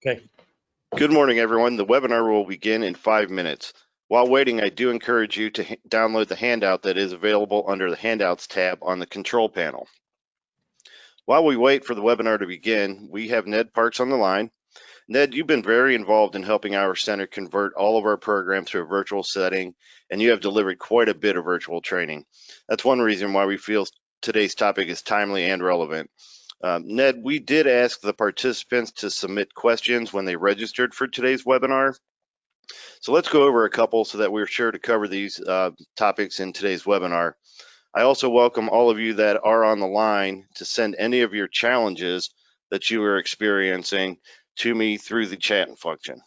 Okay. Good morning, everyone. The webinar will begin in 5 minutes. While waiting, I do encourage you to download the handout that is available under the Handouts tab on the control panel. While we wait for the webinar to begin, we have Ned Parks on the line. Ned, you've been very involved in helping our center convert all of our programs to a virtual setting, and you have delivered quite a bit of virtual training. That's one reason why we feel today's topic is timely and relevant. Ned, we did ask the participants to submit questions when they registered for today's webinar. So let's go over a couple so that we're sure to cover these topics in today's webinar. I also welcome all of you that are on the line to send any of your challenges that you are experiencing to me through the chat function.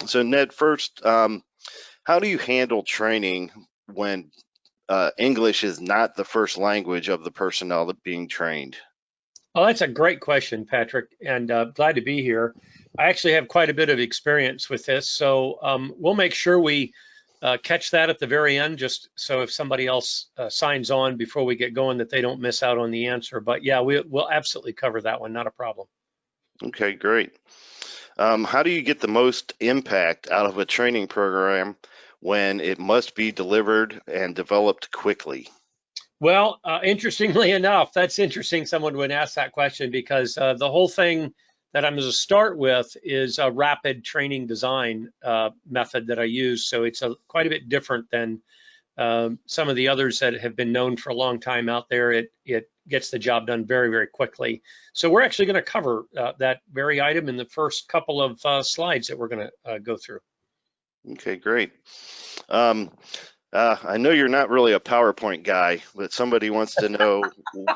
So Ned, first, how do you handle training when English is not the first language of the personnel that being trained? Oh, that's a great question, Patrick, and glad to be here. I actually have quite a bit of experience with this, so we'll make sure we catch that at the very end, just so if somebody else signs on before we get going, that they don't miss out on the answer. But yeah, we'll absolutely cover that one, not a problem. Okay, great. How do you get the most impact out of a training program when it must be delivered and developed quickly? Well, interestingly enough, that's interesting someone would ask that question, because the whole thing that I'm going to start with is a rapid training design method that I use. So it's quite a bit different than some of the others that have been known for a long time out there. It gets the job done very, very quickly. So we're actually going to cover that very item in the first couple of slides that we're going to go through. Okay, great. I know you're not really a PowerPoint guy, but somebody wants to know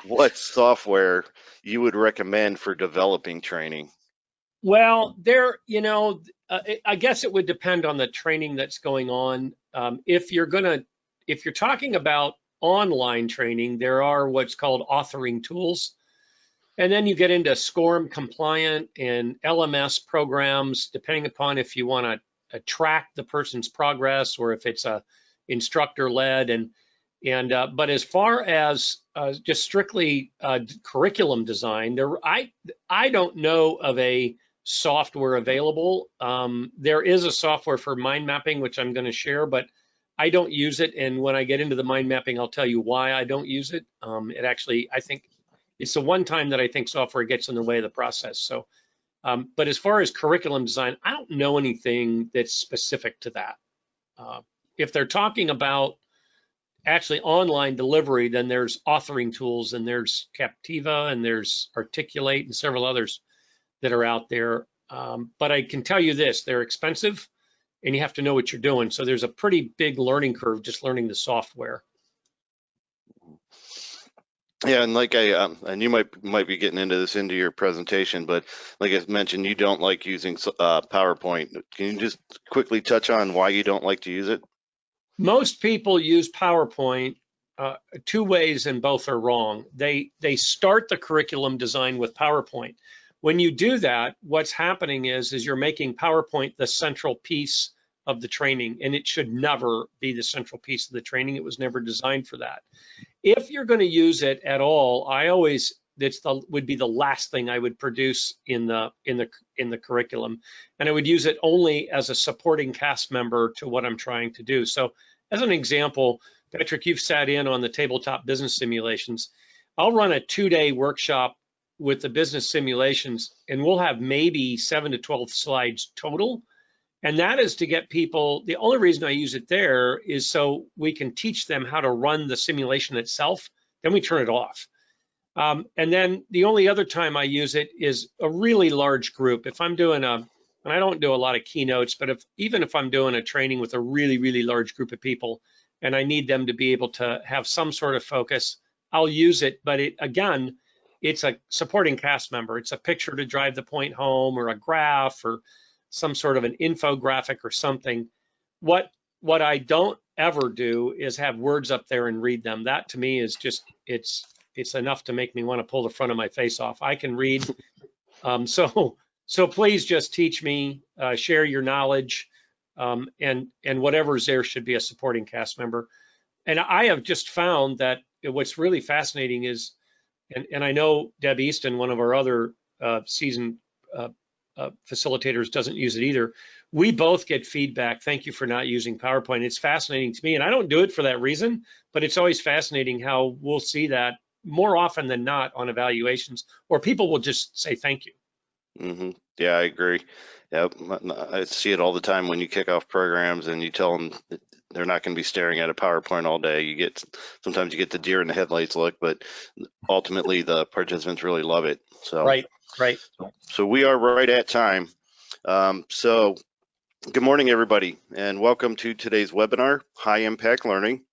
what software you would recommend for developing training. Well, I guess it would depend on the training that's going on. If you're talking about online training, there are what's called authoring tools. And then you get into SCORM compliant and LMS programs, depending upon if you want to track the person's progress or if it's a instructor led. But as far as just strictly curriculum design, I don't know of a software available. There is a software for mind mapping, which I'm going to share, but I don't use it. And when I get into the mind mapping, I'll tell you why I don't use it. I think it's the one time that I think software gets in the way of the process. So, but as far as curriculum design, I don't know anything that's specific to that. If they're talking about actually online delivery, then there's authoring tools, and there's Captiva, and there's Articulate, and several others that are out there. But I can tell you this, they're expensive, and you have to know what you're doing. So there's a pretty big learning curve just learning the software. Yeah, and and you might be getting into your presentation, but like I mentioned, you don't like using PowerPoint. Can you just quickly touch on why you don't like to use it? Most people use PowerPoint two ways, and both are wrong. They start the curriculum design with PowerPoint. When you do that, what's happening is you're making PowerPoint the central piece of the training, and it should never be the central piece of the training. It was never designed for that. If you're going to use it at all, would be the last thing I would produce in the curriculum, and I would use it only as a supporting cast member to what I'm trying to do. So, as an example, Patrick, you've sat in on the tabletop business simulations. I'll run a 2-day workshop with the business simulations, and we'll have maybe 7 to 12 slides total. And that is to get people, the only reason I use it there is so we can teach them how to run the simulation itself, then we turn it off. And then the only other time I use it is a really large group. If I'm doing and I don't do a lot of keynotes, but even if I'm doing a training with a really, really large group of people, and I need them to be able to have some sort of focus, I'll use it. But again, it's a supporting cast member. It's a picture to drive the point home, or a graph, or some sort of an infographic or something. What I don't ever do is have words up there and read them. That to me is just, it's enough to make me want to pull the front of my face off. I can read. So please just teach me, share your knowledge, and whatever's there should be a supporting cast member. And I have just found that what's really fascinating is, and I know Deb Easton, one of our other seasoned facilitators doesn't use it either. We both get feedback. Thank you for not using PowerPoint. It's fascinating to me, and I don't do it for that reason, but it's always fascinating how we'll see that more often than not on evaluations, or people will just say thank you. Mm-hmm. Yeah, I agree. Yeah, I see it all the time when you kick off programs and you tell them that they're not going to be staring at a PowerPoint all day. Sometimes you get the deer in the headlights look, but ultimately the participants really love it. So, Right, right. so we are right at time. So good morning, everybody, and welcome to today's webinar, High Impact Learning.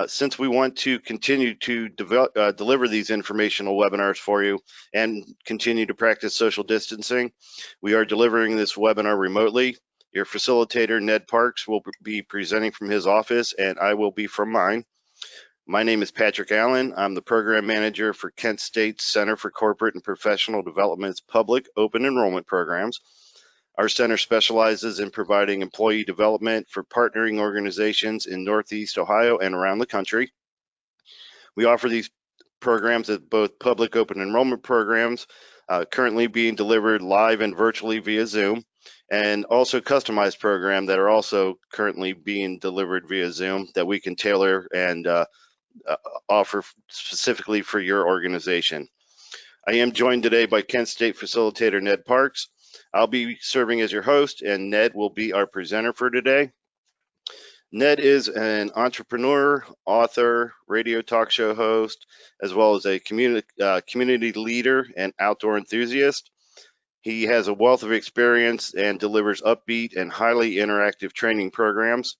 Since we want to continue to deliver these informational webinars for you and continue to practice social distancing, we are delivering this webinar remotely. Your facilitator, Ned Parks, will be presenting from his office, and I will be from mine. My name is Patrick Allen. I'm the program manager for Kent State's Center for Corporate and Professional Development's public open enrollment programs. Our center specializes in providing employee development for partnering organizations in Northeast Ohio and around the country. We offer these programs as both public open enrollment programs, currently being delivered live and virtually via Zoom, and also customized programs that are also currently being delivered via Zoom that we can tailor and offer specifically for your organization. I am joined today by Kent State facilitator Ned Parks. I'll be serving as your host, and Ned will be our presenter for today. Ned is an entrepreneur, author, radio talk show host, as well as a community leader and outdoor enthusiast. He has a wealth of experience and delivers upbeat and highly interactive training programs.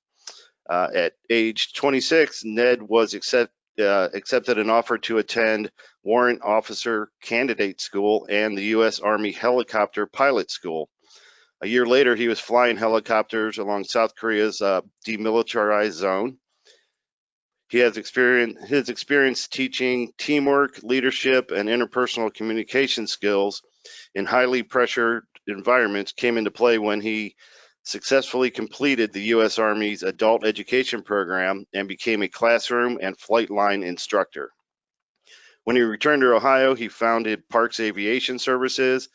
At age 26, Ned was accepted an offer to attend Warrant Officer Candidate School and the U.S. Army Helicopter Pilot School. A year later, he was flying helicopters along South Korea's demilitarized zone. He has his experience teaching teamwork, leadership, and interpersonal communication skills in highly pressured environments came into play when he successfully completed the U.S. Army's adult education program and became a classroom and flight line instructor. When he returned to Ohio, he founded Parks Aviation Services,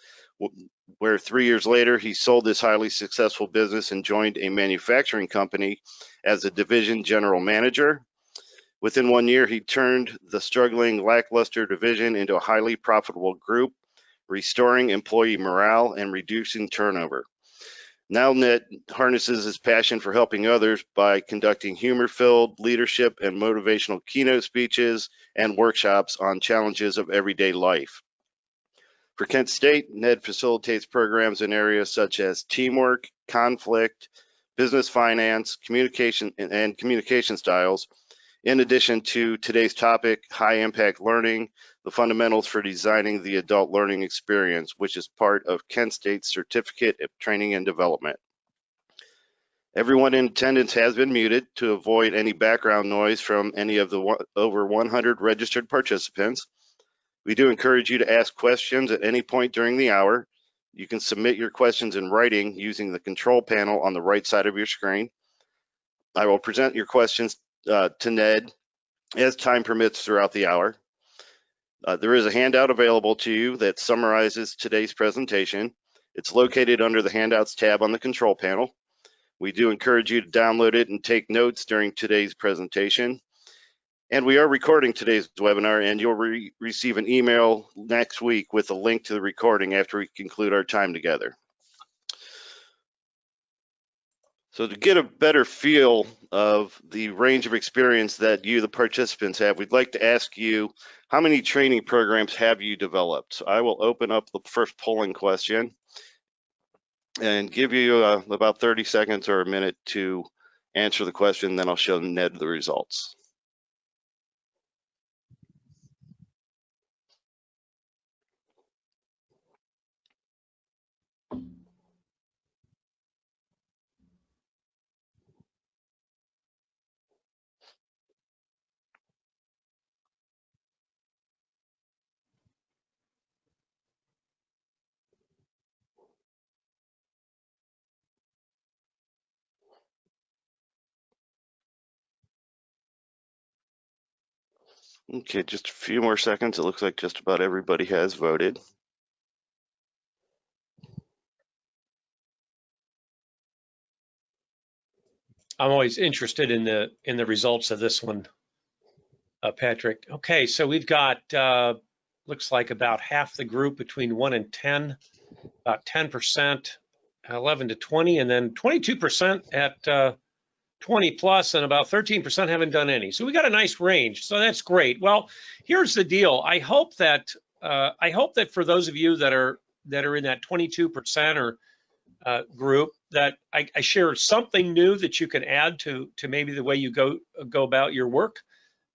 where 3 years later, he sold this highly successful business and joined a manufacturing company as a division general manager. Within 1 year, he turned the struggling, lackluster division into a highly profitable group, restoring employee morale and reducing turnover. Now Ned harnesses his passion for helping others by conducting humor-filled leadership and motivational keynote speeches and workshops on challenges of everyday life. For Kent State, Ned facilitates programs in areas such as teamwork, conflict, business finance, communication, and communication styles. In addition to today's topic, high impact learning, the fundamentals for designing the adult learning experience, which is part of Kent State's Certificate of Training and Development. Everyone in attendance has been muted to avoid any background noise from any of the over 100 registered participants. We do encourage you to ask questions at any point during the hour. You can submit your questions in writing using the control panel on the right side of your screen. I will present your questions to Ned as time permits throughout the hour. There is a handout available to you that summarizes today's presentation. It's located under the Handouts tab on the control panel. We do encourage you to download it and take notes during today's presentation. And we are recording today's webinar, and you'll receive an email next week with a link to the recording after we conclude our time together. So to get a better feel of the range of experience that you, the participants, have, we'd like to ask you, how many training programs have you developed? So I will open up the first polling question and give you about 30 seconds or a minute to answer the question, then I'll show Ned the results. Okay, just a few more seconds. It looks like just about everybody has voted. I'm always interested in the results of this one, Patrick. Okay, so we've got looks like about half the group between 1 and 10, about 10%, 11 to 20, and then 22% at 20 plus, and about 13% haven't done any. So we got a nice range. So that's great. Well, here's the deal. I hope that for those of you that are in that 22% or group, that I share something new that you can add to maybe the way you go about your work.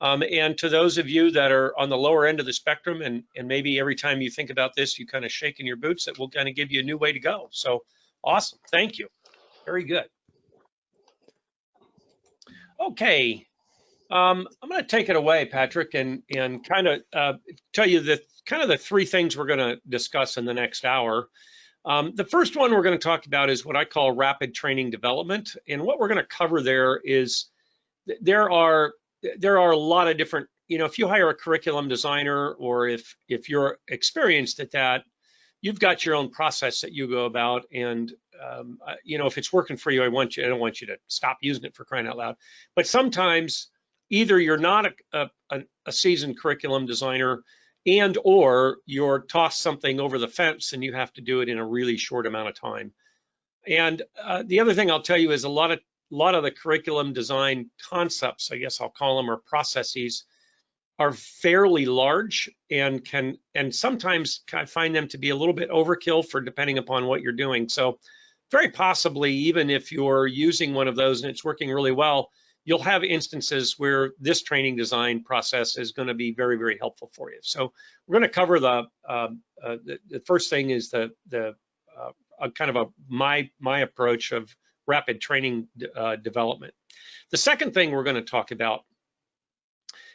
And to those of you that are on the lower end of the spectrum, and maybe every time you think about this, you kind of shake in your boots, that will kind of give you a new way to go. So awesome. Thank you. Very good. Okay. I'm going to take it away, Patrick, and kind of tell you the three things we're going to discuss in the next hour. The first one we're going to talk about is what I call rapid training development. And what we're going to cover there is there are a lot of different, if you hire a curriculum designer, or if you're experienced at that, you've got your own process that you go about. And if it's working for you, I don't want you to stop using it, for crying out loud. But sometimes either you're not a seasoned curriculum designer, and or you're tossed something over the fence and you have to do it in a really short amount of time. And the other thing I'll tell you is a lot of the curriculum design concepts, I guess I'll call them, or processes, are fairly large and sometimes I find them to be a little bit overkill for depending upon what you're doing. So very possibly, even if you're using one of those and it's working really well, you'll have instances where this training design process is going to be very, very helpful for you. So we're going to cover the first thing is the kind of my approach of rapid training development. The second thing we're going to talk about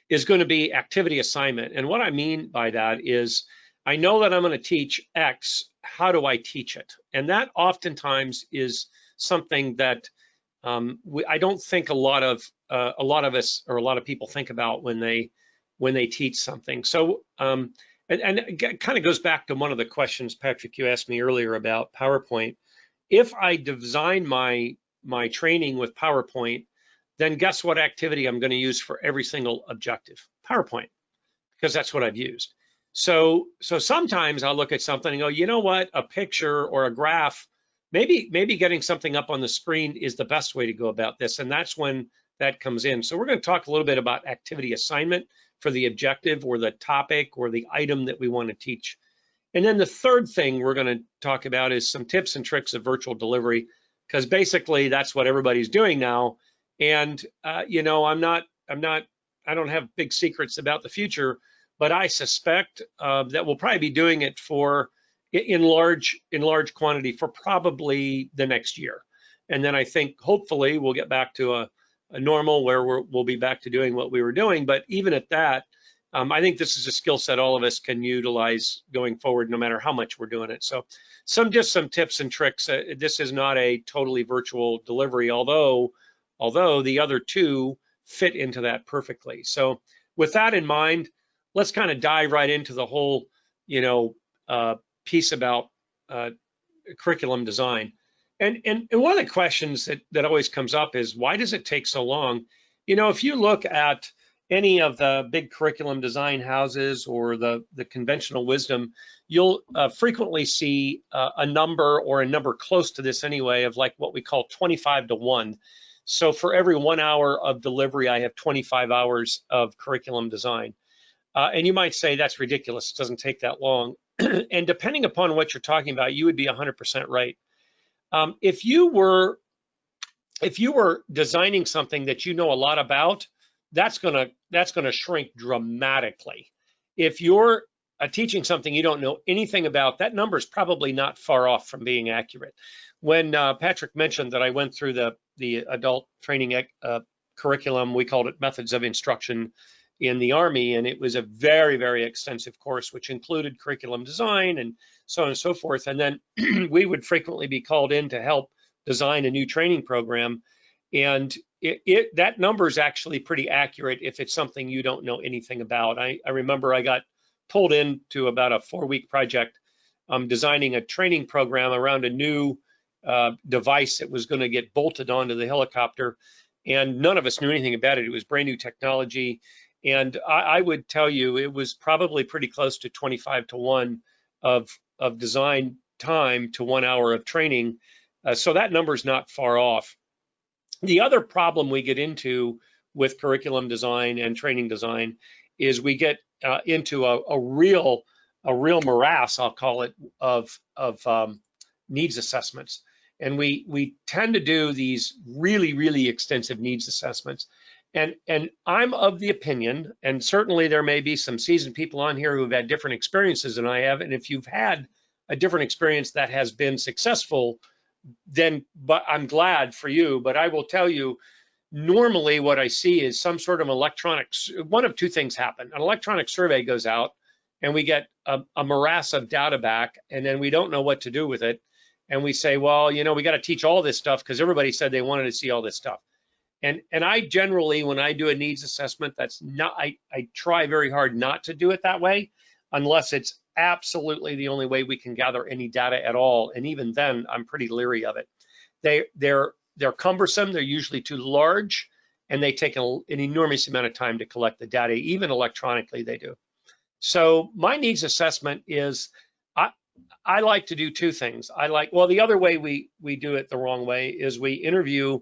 is going to be activity assignment. And what I mean by that is, I know that I'm going to teach X, how do I teach it? And that oftentimes is something that I don't think a lot of us, or a lot of people, think about when they teach something. So and it kind of goes back to one of the questions, Patrick, you asked me earlier about PowerPoint. If I design my training with PowerPoint, then guess what activity I'm going to use for every single objective? PowerPoint, because that's what I've used. So sometimes I'll look at something and go, you know what, a picture or a graph, maybe getting something up on the screen is the best way to go about this, and that's when that comes in. So we're going to talk a little bit about activity assignment for the objective or the topic or the item that we want to teach. And then the third thing we're going to talk about is some tips and tricks of virtual delivery, because basically that's what everybody's doing now. And I don't have big secrets about the future, but I suspect that we'll probably be doing it in large quantity for probably the next year. And then I think hopefully we'll get back to a normal where we'll be back to doing what we were doing. But even at that, I think this is a skill set all of us can utilize going forward, no matter how much we're doing it. So just some tips and tricks. This is not a totally virtual delivery, although the other two fit into that perfectly. So with that in mind, let's kind of dive right into the whole, piece about curriculum design. And one of the questions that always comes up is, why does it take so long? If you look at any of the big curriculum design houses or the conventional wisdom, you'll frequently see a number, or a number close to this anyway, of like what we call 25 to 1. So for every 1 hour of delivery, I have 25 hours of curriculum design. And you might say that's ridiculous, it doesn't take that long. And depending upon what you're talking about, you would be 100% right. If you were designing something that you know a lot about, that's gonna shrink dramatically. If you're teaching something you don't know anything about, that number is probably not far off from being accurate. When Patrick mentioned that I went through the adult training curriculum, we called it Methods of Instruction in the Army, and it was a very, very extensive course, which included curriculum design and so on and so forth. And then we would frequently be called in to help design a new training program. And that number is actually pretty accurate if it's something you don't know anything about. I remember I got pulled into about a 4-week project designing a training program around a new device that was going to get bolted onto the helicopter, and none of us knew anything about it. It was brand new technology, and I would tell you it was probably pretty close to 25 to 1 of design time to 1 hour of training. So that number is not far off. The other problem we get into with curriculum design and training design is we get into a real morass, I'll call it, of needs assessments. And we tend to do these really extensive needs assessments. And I'm of the opinion, and certainly there may be some seasoned people on here who've had different experiences than I have. And if you've had a different experience that has been successful, but I'm glad for you. But I will tell you, normally what I see is some sort of one of two things happen. An electronic survey goes out and we get a morass of data back, and then we don't know what to do with it. And we say, well, we got to teach all this stuff because everybody said they wanted to see all this stuff. And I generally, when I do a needs assessment, that's not, I try very hard not to do it that way, unless it's absolutely the only way we can gather any data at all. And even then, I'm pretty leery of it. They're cumbersome, they're usually too large, and they take an enormous amount of time to collect the data, even electronically they do. So my needs assessment is, I like to do two things. The other way we do it the wrong way is we interview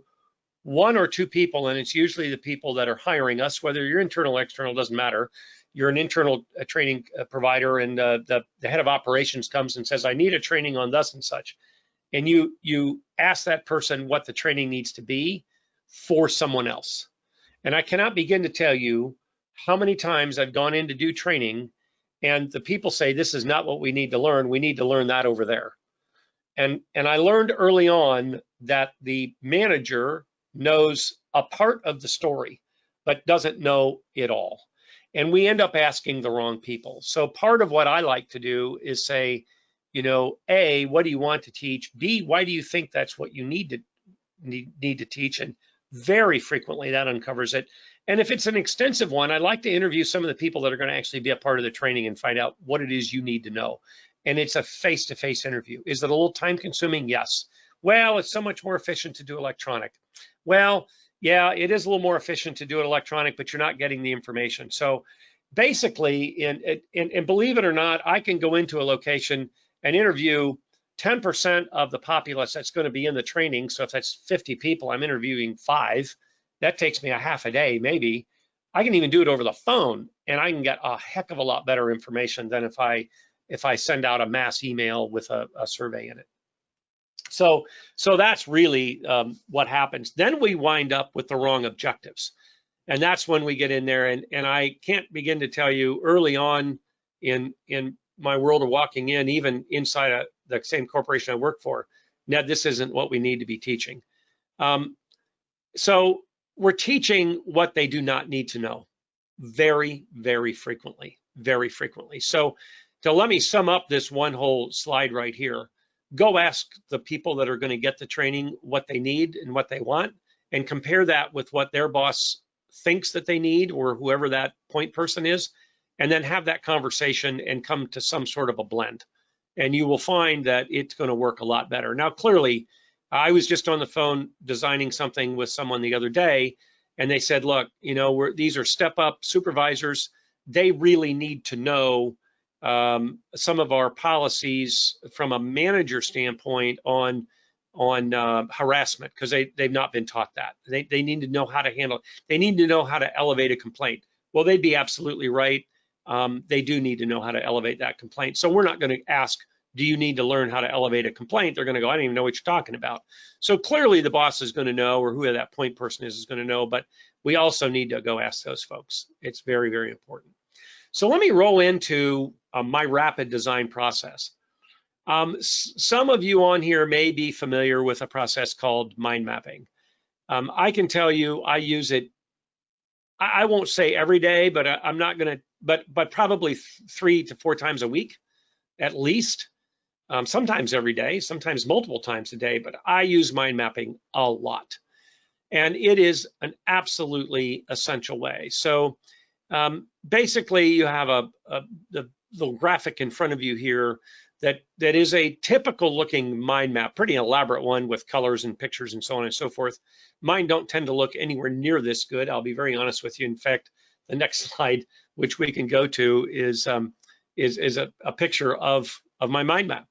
one or two people, and it's usually the people that are hiring us, whether you're internal or external, doesn't matter. You're an internal training provider, and the head of operations comes and says, I need a training on thus and such. And you ask that person what the training needs to be for someone else. And I cannot begin to tell you how many times I've gone in to do training and the people say, this is not what we need to learn. We need to learn that over there. And I learned early on that the manager knows a part of the story, but doesn't know it all. And we end up asking the wrong people. So part of what I like to do is say, A, what do you want to teach? B, why do you think that's what you need to teach? And very frequently that uncovers it. And if it's an extensive one, I'd like to interview some of the people that are going to actually be a part of the training and find out what it is you need to know. And it's a face-to-face interview. Is it a little time consuming? Yes. Well, it's so much more efficient to do electronic. Well, yeah, it is a little more efficient to do it electronic, but you're not getting the information. So basically, and believe it or not, I can go into a location and interview 10% of the populace that's going to be in the training. So if that's 50 people, I'm interviewing 5. That takes me a half a day, maybe. I can even do it over the phone, and I can get a heck of a lot better information than if I send out a mass email with a survey in it. So that's really what happens. Then we wind up with the wrong objectives. And that's when we get in there. And I can't begin to tell you early on in my world of walking in, even inside the same corporation I work for, Ned, this isn't what we need to be teaching. So we're teaching what they do not need to know very frequently. So to let me sum up this one whole slide right here, go ask the people that are going to get the training what they need and what they want, and compare that with what their boss thinks that they need, or whoever that point person is, and then have that conversation and come to some sort of a blend. And you will find that it's going to work a lot better. Now, clearly, I was just on the phone designing something with someone the other day, and they said, look, these are step-up supervisors. They really need to know some of our policies from a manager standpoint on harassment, because they've not been taught that. They need to know how to handle it. They need to know how to elevate a complaint. Well, they'd be absolutely right. They do need to know how to elevate that complaint. So we're not going to ask, do you need to learn how to elevate a complaint? They're going to go, I don't even know what you're talking about. So clearly the boss is going to know, or whoever that point person is going to know, but we also need to go ask those folks. It's very important. So let me roll into my rapid design process. Some of you on here may be familiar with a process called mind mapping. I can tell you I use it, I won't say every day, but I'm not going to, but probably 3 to 4 times a week, at least. Sometimes every day, sometimes multiple times a day, but I use mind mapping a lot. And it is an absolutely essential way. So basically you have the little graphic in front of you here that is a typical looking mind map, pretty elaborate one with colors and pictures and so on and so forth. Mine don't tend to look anywhere near this good. I'll be very honest with you. In fact, the next slide, which we can go to, is a picture of my mind map.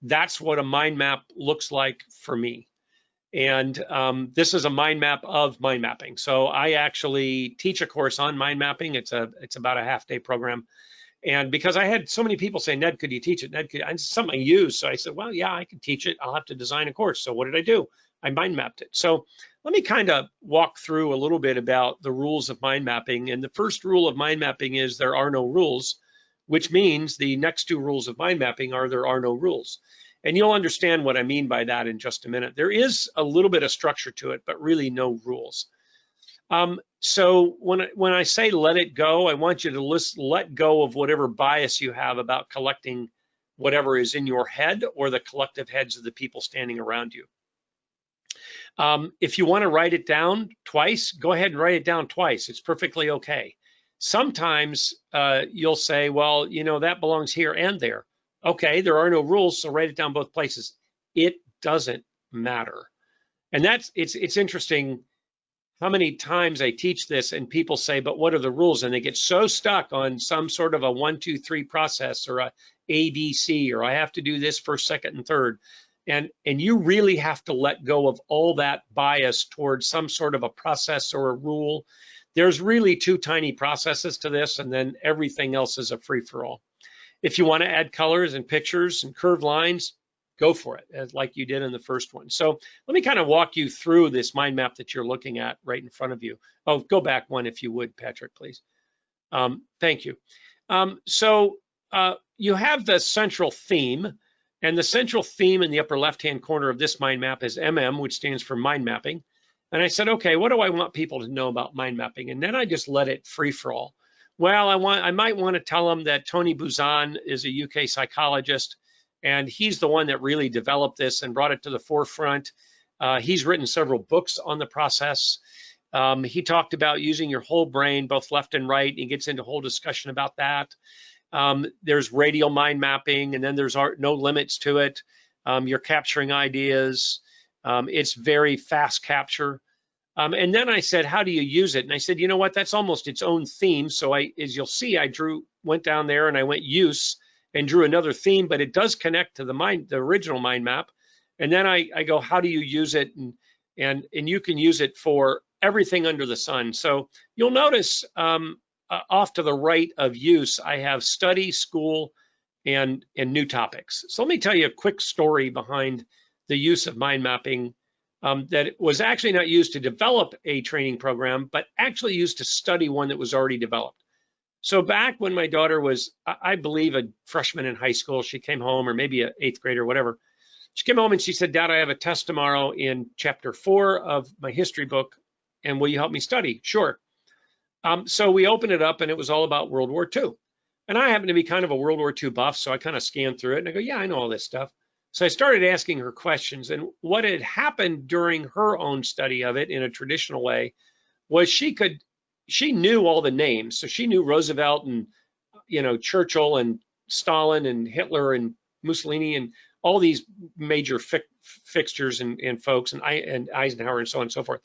That's what a mind map looks like for me. And this is a mind map of mind mapping. So I actually teach a course on mind mapping. It's about a half-day program. And because I had so many people say, Ned, could you teach it? Ned, it's something I use. So I said, well, yeah, I could teach it. I'll have to design a course. So what did I do? I mind mapped it. So let me kind of walk through a little bit about the rules of mind mapping. And the first rule of mind mapping is there are no rules, which means the next two rules of mind mapping are there are no rules. And you'll understand what I mean by that in just a minute. There is a little bit of structure to it, but really no rules. So when I say let it go, I want you to let go of whatever bias you have about collecting whatever is in your head or the collective heads of the people standing around you. If you want to write it down twice, go ahead and write it down twice. It's perfectly okay. Sometimes you'll say, well, you know, that belongs here and there. Okay, there are no rules, so write it down both places. It doesn't matter. And it's interesting how many times I teach this and people say, but what are the rules? And they get so stuck on some sort of a 1, 2, 3 process or a ABC, or I have to do this first, second, and third. And you really have to let go of all that bias towards some sort of a process or a rule. There's really 2 tiny processes to this, and then everything else is a free-for-all. If you want to add colors and pictures and curved lines, go for it, like you did in the first one. So let me kind of walk you through this mind map that you're looking at right in front of you. Oh, go back one if you would, Patrick, please. Thank you. So you have the central theme, and the central theme in the upper left-hand corner of this mind map is MM, which stands for mind mapping. And I said, okay, what do I want people to know about mind mapping? And then I just let it free for all. Well, I might want to tell them that Tony Buzan is a UK psychologist, and he's the one that really developed this and brought it to the forefront. He's written several books on the process. He talked about using your whole brain, both left and right. He gets into a whole discussion about that. There's radial mind mapping, and then there's no limits to it. You're capturing ideas. It's very fast capture. And then I said, how do you use it? And I said, you know what, that's almost its own theme. So as you'll see, I went down there and I went use and drew another theme, but it does connect to the original mind map. And then I go, how do you use it? And you can use it for everything under the sun. So you'll notice off to the right of use, I have study, school, and new topics. So let me tell you a quick story behind the use of mind mapping. That it was actually not used to develop a training program, but actually used to study one that was already developed. So back when my daughter was, I believe, a freshman in high school, she came home, or maybe an 8th grader, whatever. She came home and she said, Dad, I have a test tomorrow in chapter 4 of my history book, and will you help me study? Sure. So we opened it up, and it was all about World War II. And I happen to be kind of a World War II buff, so I kind of scanned through it, and I go, yeah, I know all this stuff. So I started asking her questions, and what had happened during her own study of it in a traditional way was she knew all the names. So she knew Roosevelt and, you know, Churchill and Stalin and Hitler and Mussolini and all these major fixtures and folks and Eisenhower and so on and so forth.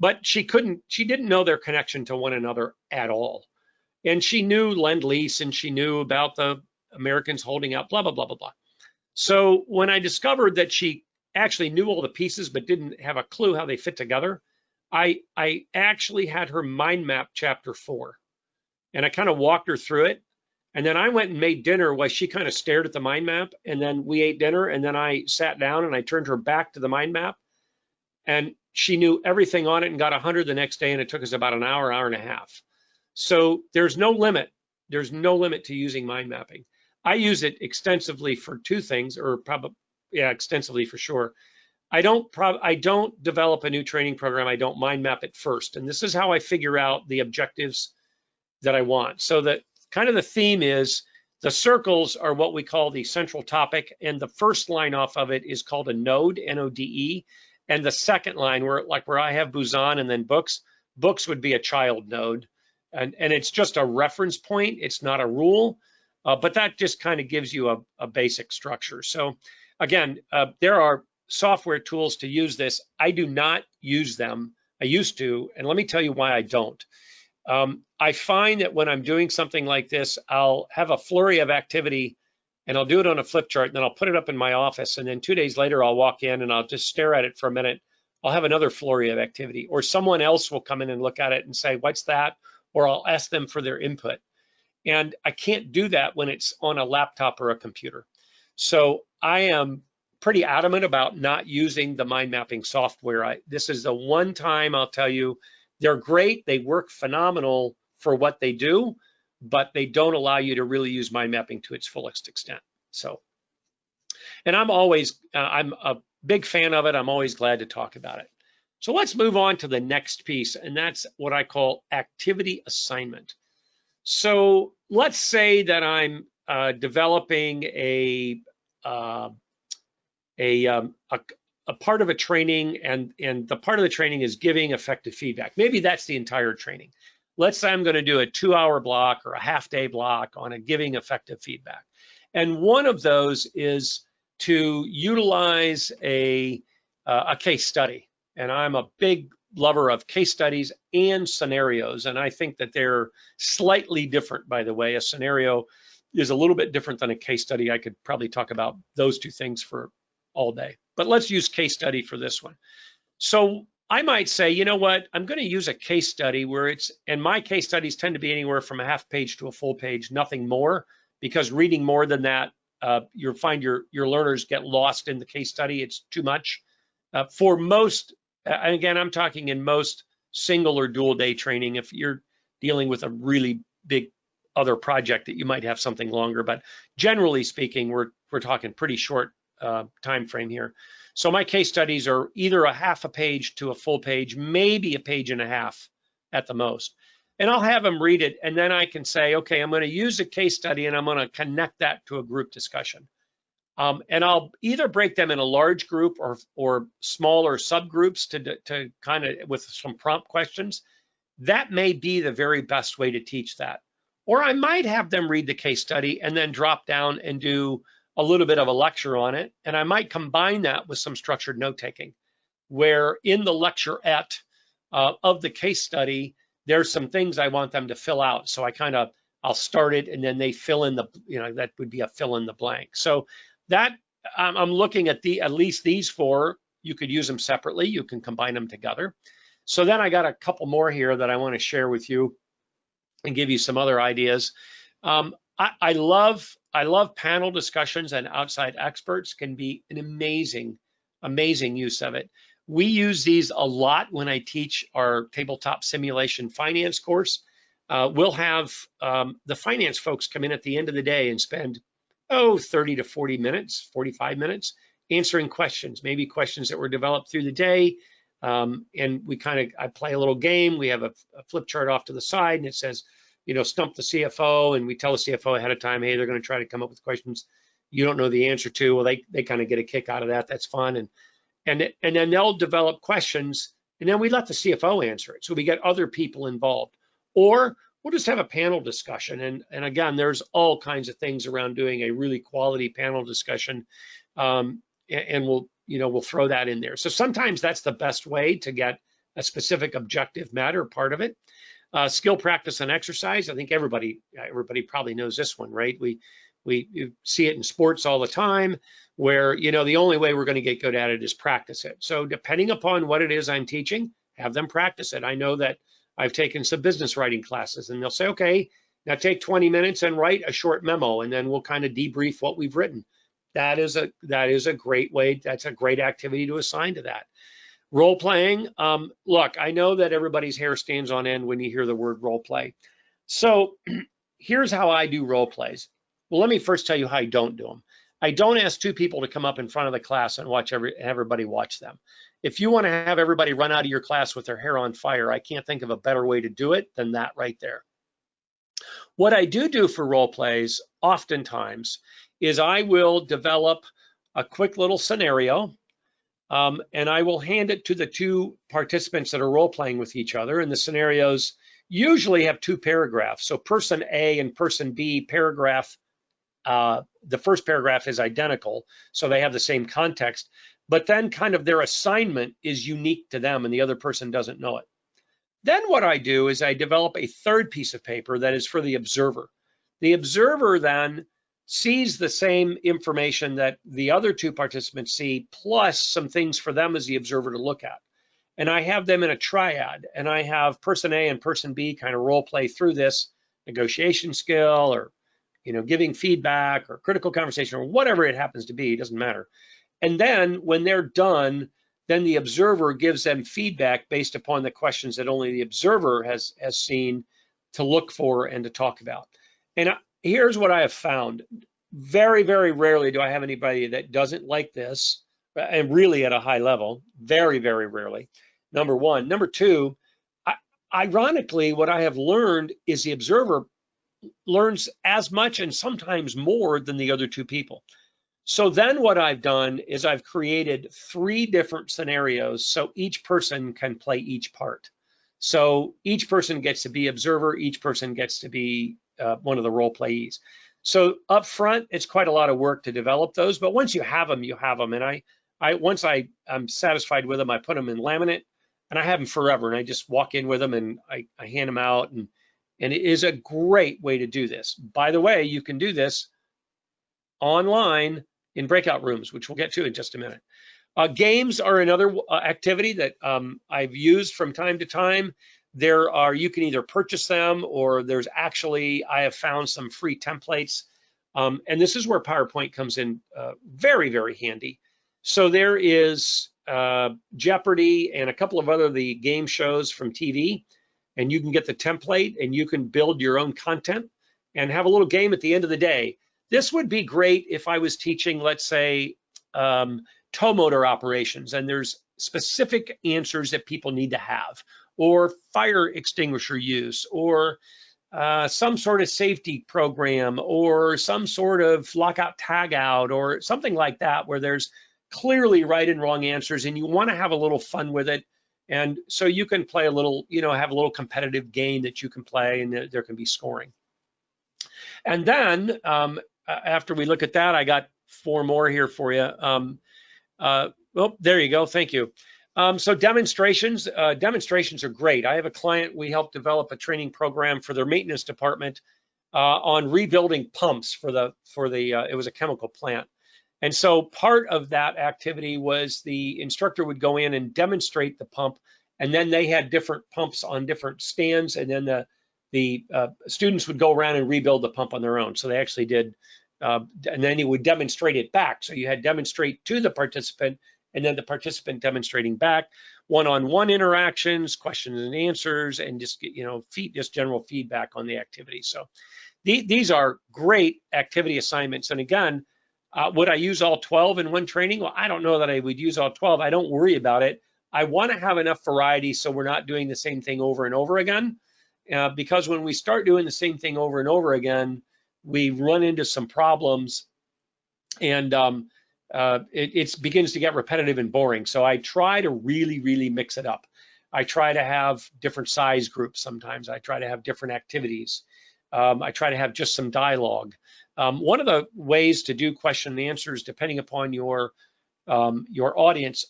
But she didn't know their connection to one another at all. And she knew Lend-Lease, and she knew about the Americans holding out, blah, blah, blah, blah, blah. So when I discovered that she actually knew all the pieces but didn't have a clue how they fit together, I actually had her mind map chapter 4, and I kind of walked her through it. And then I went and made dinner while she kind of stared at the mind map, and then we ate dinner, and then I sat down and I turned her back to the mind map, and she knew everything on it and got 100 the next day, and it took us about an hour, hour and a half. So there's no limit. There's no limit to using mind mapping. I use it extensively for 2 things, or probably, yeah, extensively for sure. I don't develop a new training program. I don't mind map it first. And this is how I figure out the objectives that I want. So that kind of the theme is the circles are what we call the central topic. And the first line off of it is called a node, N-O-D-E. And the second line, where I have Buzan and then books would be a child node. And it's just a reference point. It's not a rule. But that just kind of gives you a basic structure. So again, there are software tools to use this. I do not use them. I used to, and let me tell you why I don't. I find that when I'm doing something like this, I'll have a flurry of activity and I'll do it on a flip chart and then I'll put it up in my office. And then 2 days later, I'll walk in and I'll just stare at it for a minute. I'll have another flurry of activity, or someone else will come in and look at it and say, what's that? Or I'll ask them for their input. And I can't do that when it's on a laptop or a computer. So I am pretty adamant about not using the mind mapping software. This is the one time I'll tell you, they're great. They work phenomenal for what they do, but they don't allow you to really use mind mapping to its fullest extent. So, and I'm a big fan of it. I'm always glad to talk about it. So let's move on to the next piece, and that's what I call activity assignment. So let's say that I'm developing a part of a training, and the part of the training is giving effective feedback. Maybe that's the entire training. Let's say I'm going to do a 2-hour block or a half-day block on a giving effective feedback. And one of those is to utilize a case study. And I'm a big lover of case studies and scenarios, and I think that they're slightly different, by the way. A scenario is a little bit different than a case study. I could probably talk about those two things for all day, but let's use case study for this one. So I might say, you know what, I'm going to use a case study where and my case studies tend to be anywhere from a half page to a full page, nothing more, because reading more than that, you'll find your learners get lost in the case study. It's too much. For most, and again, I'm talking in most single or dual day training, if you're dealing with a really big other project that you might have something longer, but generally speaking, we're talking pretty short time frame here. So my case studies are either a half a page to a full page, maybe a page and a half at the most. And I'll have them read it, and then I can say, okay, I'm going to use a case study and I'm going to connect that to a group discussion. And I'll either break them in a large group or smaller subgroups to kind of with some prompt questions. That may be the very best way to teach that. Or I might have them read the case study and then drop down and do a little bit of a lecture on it. And I might combine that with some structured note taking, where in the lecturette of the case study, there's some things I want them to fill out. So I'll start it and then they fill in that would be a fill in the blank. So that I'm looking at at least these four. You could use them separately. You can combine them together. So then I got a couple more here that I want to share with you and give you some other ideas. I love panel discussions, and outside experts can be an amazing use of it. We use these a lot when I teach our tabletop simulation finance course. We'll have the finance folks come in at the end of the day and spend 30 to 40 minutes, 45 minutes answering questions, maybe questions that were developed through the day. And I play a little game. We have a flip chart off to the side and it says, stump the CFO, and we tell the CFO ahead of time, hey, they're going to try to come up with questions you don't know the answer to. Well, they kind of get a kick out of that. That's fun. And then they'll develop questions, and then we let the CFO answer it. So we get other people involved. Or we'll just have a panel discussion. And again, there's all kinds of things around doing a really quality panel discussion. And we'll throw that in there. So sometimes that's the best way to get a specific objective matter part of it. Skill practice and exercise. I think everybody probably knows this one, right? We see it in sports all the time where, the only way we're going to get good at it is practice it. So depending upon what it is I'm teaching, have them practice it. I know that I've taken some business writing classes and they'll say, okay, now take 20 minutes and write a short memo, and then we'll kind of debrief what we've written. That is a great way. That's a great activity to assign to that. Role playing. Look, I know that everybody's hair stands on end when you hear the word role play. So here's how I do role plays. Well, let me first tell you how I don't do them. I don't ask two people to come up in front of the class and watch everybody watch them. If you want to have everybody run out of your class with their hair on fire, I can't think of a better way to do it than that right there. What I do for role plays oftentimes is I will develop a quick little scenario, and I will hand it to the two participants that are role playing with each other. And the scenarios usually have two paragraphs. So person A and person B, paragraph the first paragraph is identical, so they have the same context, but then kind of their assignment is unique to them and the other person doesn't know it. Then what I do is I develop a third piece of paper that is for the observer. The observer then sees the same information that the other two participants see, plus some things for them as the observer to look at. And I have them in a triad, and I have person A and person B kind of role play through this negotiation skill, or giving feedback, or critical conversation, or whatever it happens to be, it doesn't matter. And then when they're done, then the observer gives them feedback based upon the questions that only the observer has seen to look for and to talk about. And here's what I have found. Very, very rarely do I have anybody that doesn't like this, and really at a high level, very, very rarely, number one. Number two, ironically, what I have learned is the observer learns as much and sometimes more than the other two people. So then what I've done is I've created 3 different scenarios so each person can play each part. So each person gets to be observer, each person gets to be one of the role playees. So up front, it's quite a lot of work to develop those, but once you have them, you have them. And once I'm satisfied with them, I put them in laminate and I have them forever. And I just walk in with them and I hand them out, and it is a great way to do this. By the way, you can do this online in breakout rooms, which we'll get to in just a minute. Games are another activity that I've used from time to time. You can either purchase them, or there's actually, I have found some free templates. And this is where PowerPoint comes in very, very handy. So there is Jeopardy and a couple of the game shows from TV, and you can get the template and you can build your own content and have a little game at the end of the day. This would be great if I was teaching, let's say, tow motor operations, and there's specific answers that people need to have, or fire extinguisher use, or some sort of safety program, or some sort of lockout tagout, or something like that, where there's clearly right and wrong answers, and you want to have a little fun with it. And so you can play a little, have a little competitive game that you can play, and there can be scoring. And then after we look at that, I got 4 more here for you. Well, there you go. Thank you. So demonstrations are great. I have a client, we helped develop a training program for their maintenance department on rebuilding pumps for it was a chemical plant. And so part of that activity was the instructor would go in and demonstrate the pump, and then they had different pumps on different stands, and then the students would go around and rebuild the pump on their own. So they actually did, and then he would demonstrate it back. So you had demonstrate to the participant, and then the participant demonstrating back, one-on-one interactions, questions and answers, and just just general feedback on the activity. So these are great activity assignments. And again, would I use all 12 in one training? Well, I don't know that I would use all 12. I don't worry about it. I want to have enough variety so we're not doing the same thing over and over again. Because when we start doing the same thing over and over again, we run into some problems, and it begins to get repetitive and boring. So I try to really, really mix it up. I try to have different size groups sometimes. I try to have different activities. I try to have just some dialogue. One of the ways to do question and answers, depending upon your audience,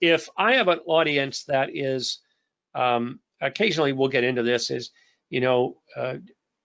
if I have an audience that is, occasionally we'll get into this, is,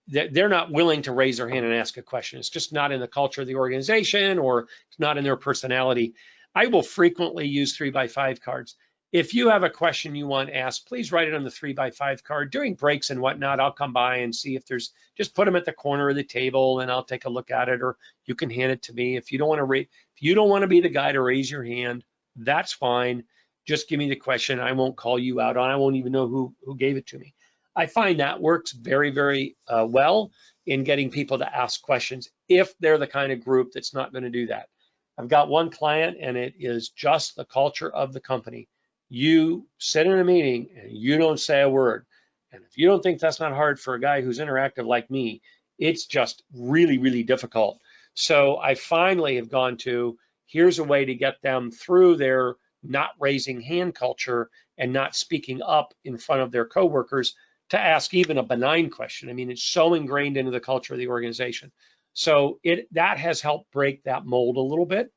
they're not willing to raise their hand and ask a question. It's just not in the culture of the organization, or it's not in their personality. I will frequently use 3x5 cards. If you have a question you want asked, please write it on the 3x5 card. During breaks and whatnot, I'll come by and see if there's, just put them at the corner of the table and I'll take a look at it, or you can hand it to me. If you don't want to be the guy to raise your hand, that's fine. Just give me the question. I won't call you out on it. I won't even know who gave it to me. I find that works very, very well in getting people to ask questions if they're the kind of group that's not going to do that. I've got one client, and it is just the culture of the company. You sit in a meeting and you don't say a word. And if you don't think that's not hard for a guy who's interactive like me, it's just really, really difficult. So I finally have gone to, here's a way to get them through their not raising hand culture and not speaking up in front of their coworkers to ask even a benign question. I mean, it's so ingrained into the culture of the organization. So that has helped break that mold a little bit.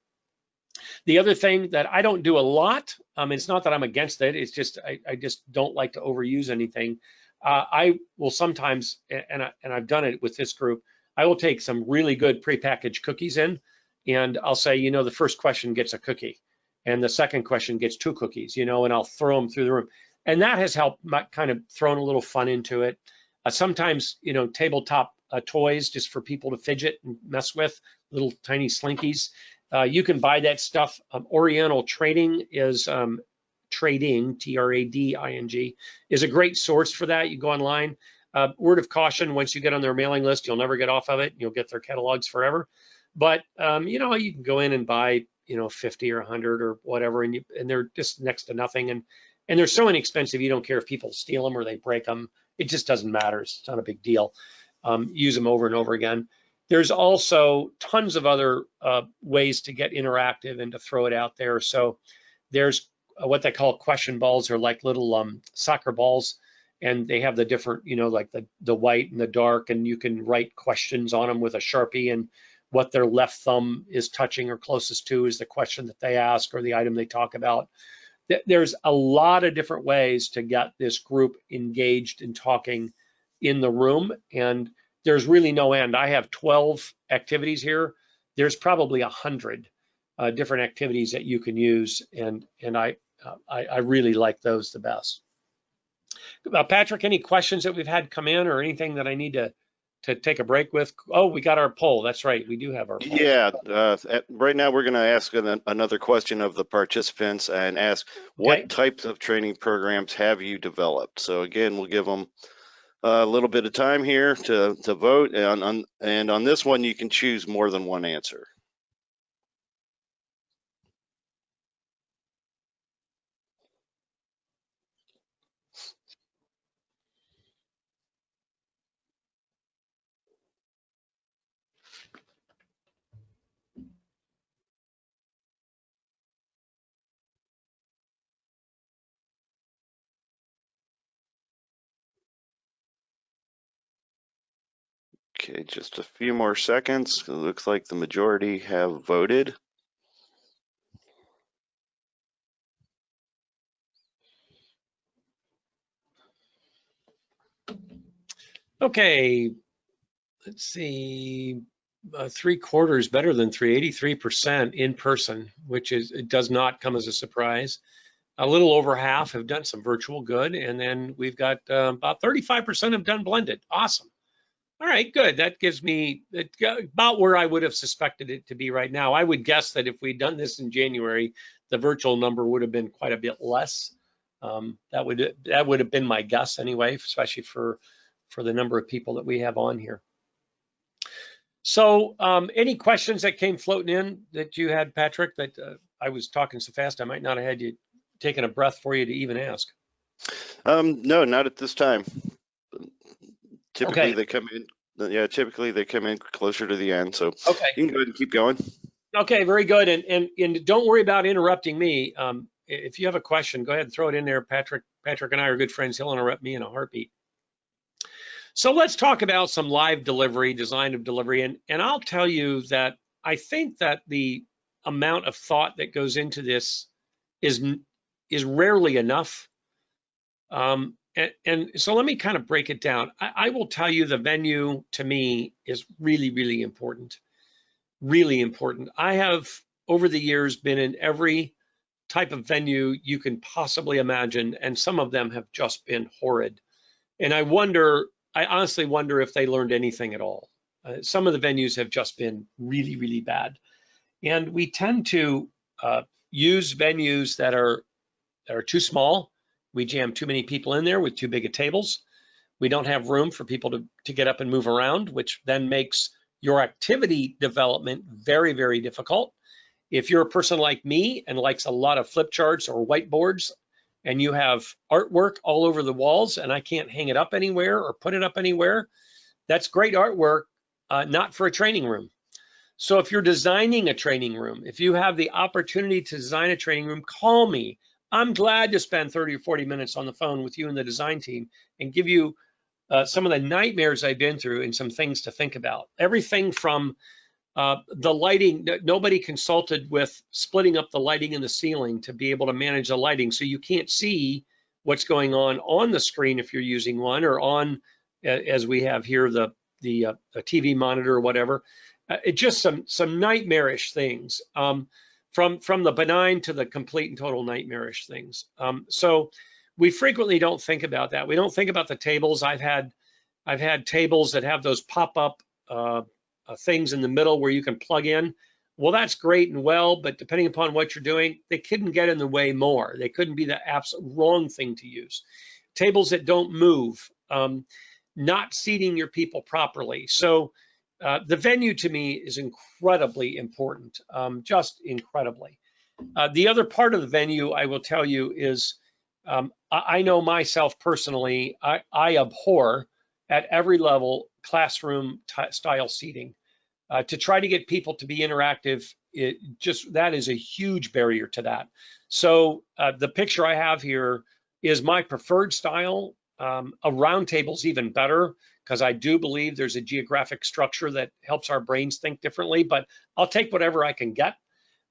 The other thing that I don't do a lot, it's not that I'm against it, it's just I just don't like to overuse anything. I will sometimes, and I've done it with this group, I will take some really good prepackaged cookies in, and I'll say, you know, the first question gets a cookie, and the second question gets 2 cookies, you know, and I'll throw them through the room. And that has helped kind of thrown a little fun into it. Sometimes, you know, tabletop toys just for people to fidget and mess with, little tiny slinkies. You can buy that stuff. Oriental Trading is trading, Trading, is a great source for that. You go online. Word of caution, once you get on their mailing list, you'll never get off of it. You'll get their catalogs forever. But, you know, you can go in and buy, you know, 50 or 100 or whatever, and they're just next to nothing. And they're so inexpensive, you don't care if people steal them or they break them. It just doesn't matter. It's not a big deal. Use them over and over again. There's also tons of other ways to get interactive and to throw it out there. So there's what they call question balls, or like little soccer balls, and they have the different, you know, like the white and the dark, and you can write questions on them with a Sharpie, and what their left thumb is touching or closest to is the question that they ask or the item they talk about. There's a lot of different ways to get this group engaged and talking in the room, and there's really no end. I have 12 activities here. There's probably 100 different activities that you can use, and I really like those the best. Patrick, any questions that we've had come in, or anything that I need to take a break with? Oh, we got our poll. That's right, we do have our poll. Yeah, right now we're going to ask another question of the participants and ask, what types of training programs have you developed? So again, we'll give them a little bit of time here to vote, and on this one you can choose more than one answer. Okay, just a few more seconds. It looks like the majority have voted. Okay, let's see. 3/4 better than 83% in person, which it does not come as a surprise. A little over half have done some virtual, good, and then we've got about 35% have done blended. Awesome. All right, good. That gives me about where I would have suspected it to be right now. I would guess that if we'd done this in January, the virtual number would have been quite a bit less. That would have been my guess anyway, especially for the number of people that we have on here. So any questions that came floating in that you had, Patrick, that I was talking so fast I might not have had you taking a breath for you to even ask? No, not at this time. Typically okay. They come in. Yeah, typically they come in closer to the end. So okay, you can go ahead and keep going. Okay, very good. And don't worry about interrupting me. If you have a question, go ahead and throw it in there. Patrick and I are good friends. He'll interrupt me in a heartbeat. So let's talk about some live delivery, design of delivery. And I'll tell you that I think that the amount of thought that goes into this is rarely enough. And so let me kind of break it down. I will tell you the venue to me is really, really important. Really important. I have over the years been in every type of venue you can possibly imagine, and some of them have just been horrid. And I honestly wonder if they learned anything at all. Some of the venues have just been really, really bad. And we tend to use venues that are too small. We jam too many people in there with too big of tables. We don't have room for people to get up and move around, which then makes your activity development very, very difficult. If you're a person like me and likes a lot of flip charts or whiteboards, and you have artwork all over the walls and I can't hang it up anywhere or put it up anywhere, that's great artwork, not for a training room. So if you're designing a training room, if you have the opportunity to design a training room, call me. I'm glad to spend 30 or 40 minutes on the phone with you and the design team and give you some of the nightmares I've been through and some things to think about. Everything from the lighting, nobody consulted with splitting up the lighting in the ceiling to be able to manage the lighting, so you can't see what's going on the screen if you're using one, or on, as we have here, the TV monitor or whatever. It just some nightmarish things, from the benign to the complete and total nightmarish things. So we frequently don't think about that. We don't think about the tables. I've had tables that have those pop-up things in the middle where you can plug in. Well, that's great and well, but depending upon what you're doing, they couldn't get in the way more. They couldn't be the absolute wrong thing to use. Tables that don't move, not seating your people properly. So the venue to me is incredibly important, just incredibly. The other part of the venue, I will tell you, is I know myself personally, I abhor at every level classroom style seating. To try to get people to be interactive, that is a huge barrier to that. So the picture I have here is my preferred style. A round table's even better, because I do believe there's a geographic structure that helps our brains think differently, but I'll take whatever I can get.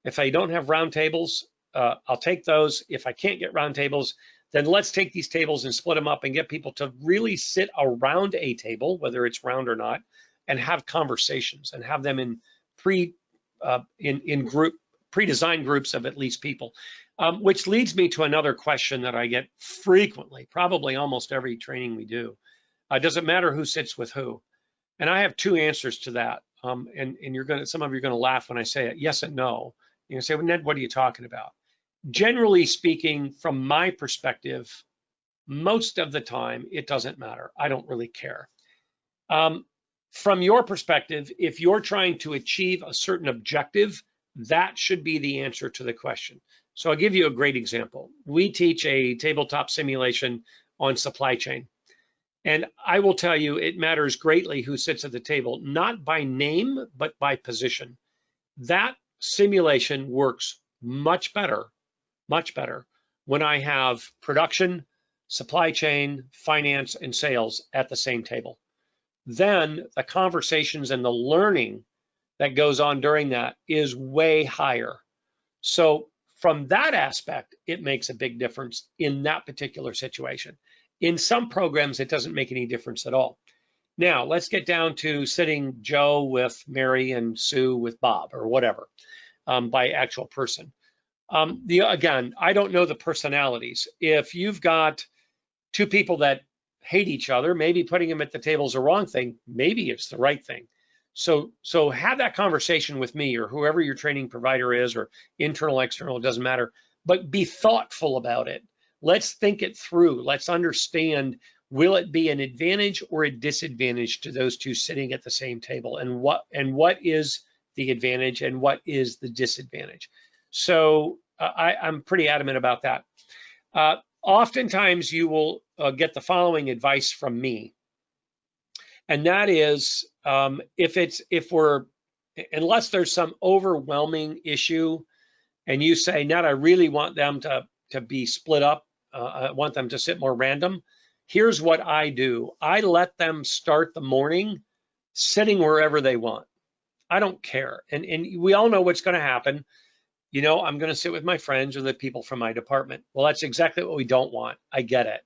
If I don't have round tables, I'll take those. If I can't get round tables, then let's take these tables and split them up and get people to really sit around a table, whether it's round or not, and have conversations, and have them in pre-designed groups of at least people. Which leads me to another question that I get frequently, probably almost every training we do. Does it matter who sits with who? And I have two answers to that. And some of you are gonna laugh when I say it, yes and no. You're gonna say, well, Ned, what are you talking about? Generally speaking, from my perspective, most of the time, it doesn't matter. I don't really care. From your perspective, if you're trying to achieve a certain objective, that should be the answer to the question. So I'll give you a great example. We teach a tabletop simulation on supply chain. And I will tell you, it matters greatly who sits at the table, not by name, but by position. That simulation works much better when I have production, supply chain, finance, and sales at the same table. Then the conversations and the learning that goes on during that is way higher. So from that aspect, it makes a big difference in that particular situation. In some programs, it doesn't make any difference at all. Now, let's get down to sitting Joe with Mary and Sue with Bob, or whatever, by actual person. Again, I don't know the personalities. If you've got two people that hate each other, maybe putting them at the table is the wrong thing. Maybe it's the right thing. So have that conversation with me, or whoever your training provider is, or internal, external, it doesn't matter, but be thoughtful about it. Let's think it through. Let's understand, will it be an advantage or a disadvantage to those two sitting at the same table? And what is the advantage and what is the disadvantage? So I'm pretty adamant about that. Oftentimes you will get the following advice from me. And that is, unless there's some overwhelming issue and you say, Ned, I really want them to be split up, I want them to sit more random, here's what I do. I let them start the morning sitting wherever they want. I don't care. And we all know what's gonna happen. You know, I'm gonna sit with my friends or the people from my department. Well, that's exactly what we don't want. I get it.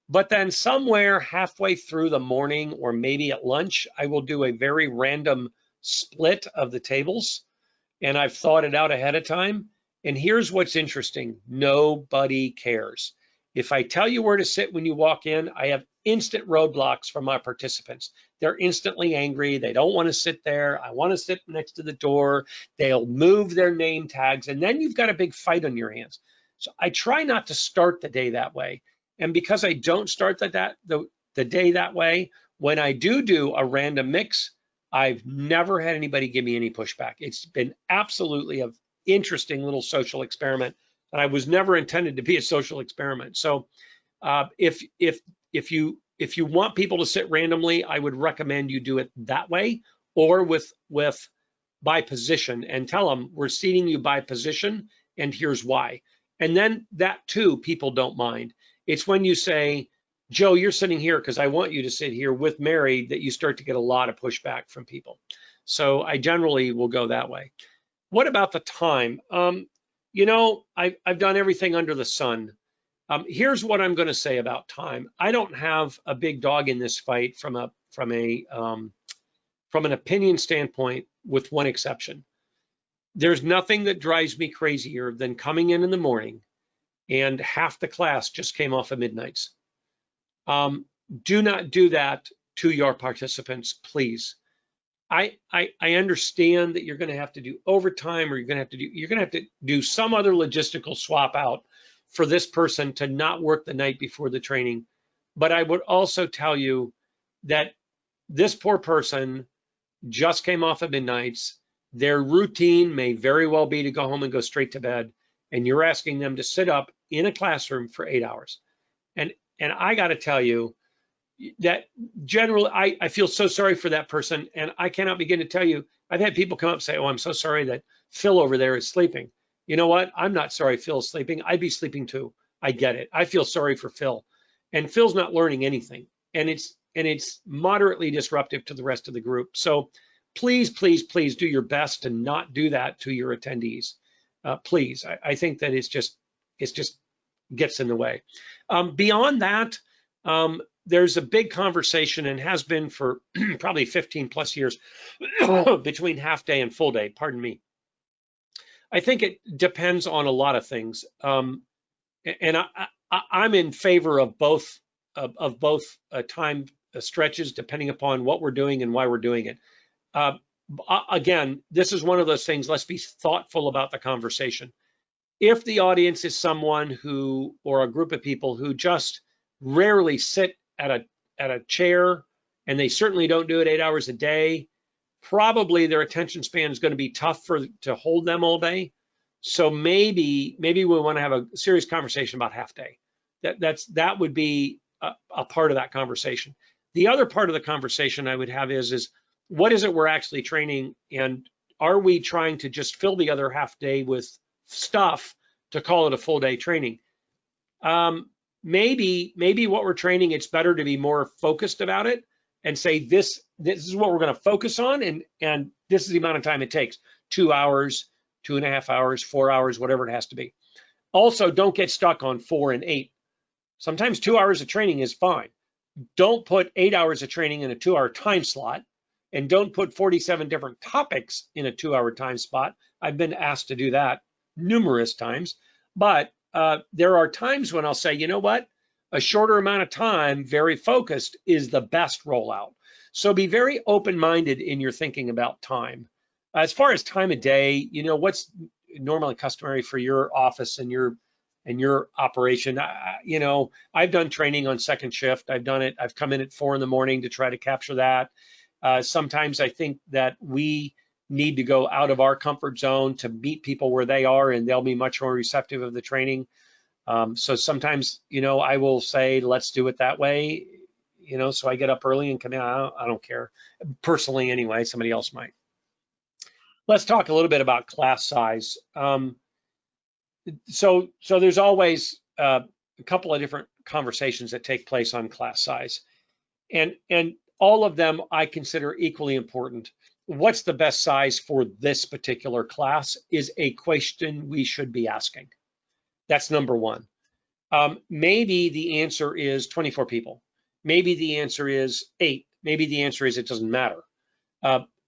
But then somewhere halfway through the morning, or maybe at lunch, I will do a very random split of the tables. And I've thought it out ahead of time. And here's what's interesting. Nobody cares. If I tell you where to sit when you walk in, I have instant roadblocks from my participants. They're instantly angry. They don't want to sit there. I want to sit next to the door. They'll move their name tags. And then you've got a big fight on your hands. So I try not to start the day that way. And because I don't start the day that way, when I do a random mix, I've never had anybody give me any pushback. It's been absolutely an interesting little social experiment, and I was never intended to be a social experiment. So if you want people to sit randomly, I would recommend you do it that way, or with by position, and tell them we're seating you by position, and here's why. And then that too, people don't mind. It's when you say, Joe, you're sitting here because I want you to sit here with Mary, that you start to get a lot of pushback from people. So I generally will go that way. What about the time? I've done everything under the sun. Here's what I'm going to say about time. I don't have a big dog in this fight from an opinion standpoint, with one exception. There's nothing that drives me crazier than coming in the morning and half the class just came off of midnights. Do not do that to your participants, please. I understand that you're going to have to do overtime, or you're going to have to do some other logistical swap out for this person to not work the night before the training. But I would also tell you that this poor person just came off of midnights. Their routine may very well be to go home and go straight to bed, and you're asking them to sit up in a classroom for 8 hours. And I got to tell you that generally, I feel so sorry for that person, and I cannot begin to tell you. I've had people come up and say, "Oh, I'm so sorry that Phil over there is sleeping." You know what? I'm not sorry Phil's sleeping. I'd be sleeping too. I get it. I feel sorry for Phil, and Phil's not learning anything, and it's moderately disruptive to the rest of the group. So please, please, please do your best to not do that to your attendees. Please, I think that it's just gets in the way. Beyond that, there's a big conversation, and has been for probably 15 plus years, between half day and full day. Pardon me. I think it depends on a lot of things, and I'm in favor of both time stretches, depending upon what we're doing and why we're doing it. Again, this is one of those things. Let's be thoughtful about the conversation. If the audience is someone who, or a group of people who just rarely sit at a chair, and they certainly don't do it 8 hours a day, probably their attention span is going to be tough to hold them all day. So maybe we want to have a serious conversation about half day. That would be a part of that conversation. The other part of the conversation I would have is what is it we're actually training, and are we trying to just fill the other half day with stuff to call it a full day training? Maybe what we're training, it's better to be more focused about it and say this is what we're going to focus on, and this is the amount of time it takes: 2 hours, 2.5 hours, 4 hours, whatever it has to be. Also, don't get stuck on 4 and 8. Sometimes 2 hours of training is fine. Don't put 8 hours of training in a 2-hour time slot, and don't put 47 different topics in a 2-hour time spot. I've been asked to do that numerous times, but there are times when I'll say, you know what? A shorter amount of time, very focused, is the best rollout. So be very open-minded in your thinking about time. As far as time of day, what's normally customary for your office and your operation. I've done training on second shift. I've done it. I've come in at 4 in the morning to try to capture that. Sometimes I think that we need to go out of our comfort zone to meet people where they are, and they'll be much more receptive of the training. So sometimes, I will say, let's do it that way. So I get up early and come in. I don't care. Personally, anyway, somebody else might. Let's talk a little bit about class size. So there's always a couple of different conversations that take place on class size, and all of them I consider equally important. What's the best size for this particular class is a question we should be asking. That's number one. Maybe the answer is 24 people. Maybe the answer is 8. Maybe the answer is it doesn't matter.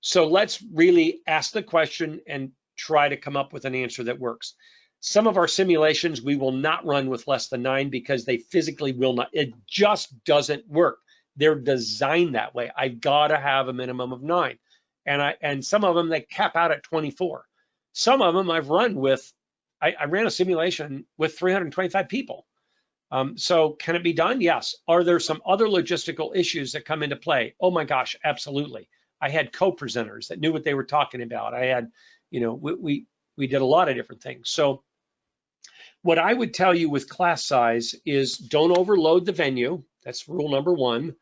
So let's really ask the question and try to come up with an answer that works. Some of our simulations we will not run with less than 9 because they physically will not. It just doesn't work. They're designed that way. I've got to have a minimum of 9. And some of them, they cap out at 24. Some of them I've run with, I ran a simulation with 325 people. So can it be done? Yes. Are there some other logistical issues that come into play? Oh my gosh, absolutely. I had co-presenters that knew what they were talking about. I had, we did a lot of different things. So what I would tell you with class size is don't overload the venue. That's rule number 1.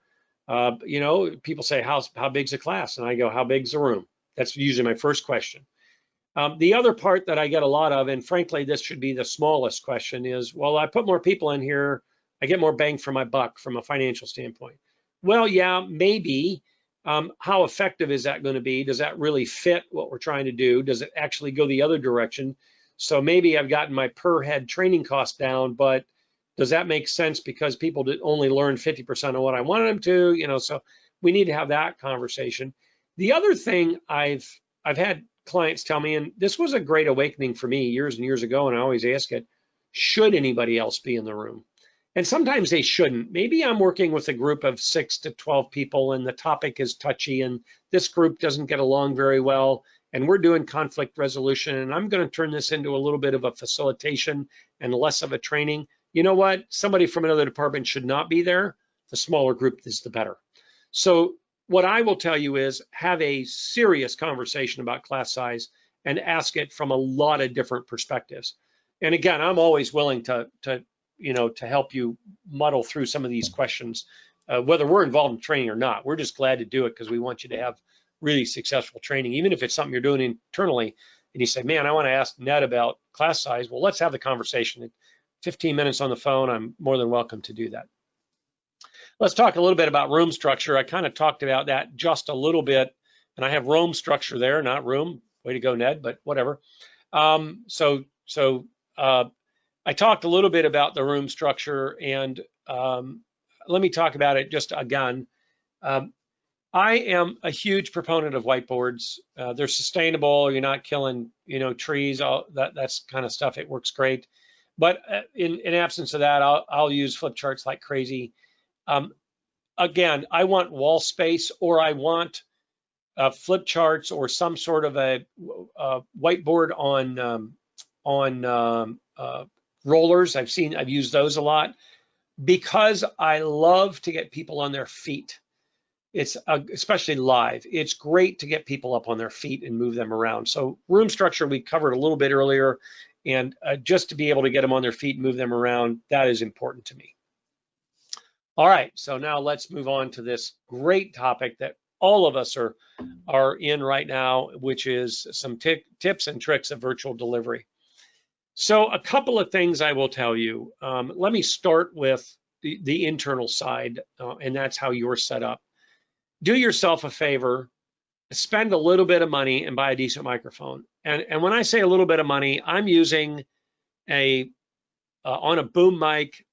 People say, how big's a class? And I go, how big's the room? That's usually my first question. The other part that I get a lot of, and frankly, this should be the smallest question, is, well, I put more people in here. I get more bang for my buck from a financial standpoint. Well, yeah, maybe. How effective is that going to be? Does that really fit what we're trying to do? Does it actually go the other direction? So maybe I've gotten my per head training cost down, but does that make sense because people did only learn 50% of what I wanted them to? So we need to have that conversation. The other thing I've had clients tell me, and this was a great awakening for me years and years ago, and I always ask it, should anybody else be in the room? And sometimes they shouldn't. Maybe I'm working with a group of 6 to 12 people and the topic is touchy and this group doesn't get along very well and we're doing conflict resolution and I'm going to turn this into a little bit of a facilitation and less of a training. You know what? Somebody from another department should not be there. The smaller group is the better. So what I will tell you is have a serious conversation about class size and ask it from a lot of different perspectives. And again, I'm always willing to help you muddle through some of these questions, whether we're involved in training or not. We're just glad to do it because we want you to have really successful training, even if it's something you're doing internally and you say, man, I want to ask Ned about class size. Well, let's have the conversation. 15 minutes on the phone, I'm more than welcome to do that. Let's talk a little bit about room structure. I kind of talked about that just a little bit, and I have room structure there, not room. Way to go, Ned, but whatever. I talked a little bit about the room structure, and let me talk about it just again. I am a huge proponent of whiteboards. They're sustainable. You're not killing, trees. That's kind of stuff. It works great. But in absence of that, I'll use flip charts like crazy. Again, I want wall space, or I want flip charts, or some sort of a whiteboard on rollers. I've used those a lot because I love to get people on their feet. It's especially live. It's great to get people up on their feet and move them around. So room structure we covered a little bit earlier, and just to be able to get them on their feet and move them around, that is important to me. All right, so now let's move on to this great topic that all of us are in right now, which is some tips and tricks of virtual delivery. So a couple of things I will tell you. Let me start with the internal side, and that's how you're set up. Do yourself a favor, spend a little bit of money and buy a decent microphone. And when I say a little bit of money, I'm using on a boom mic,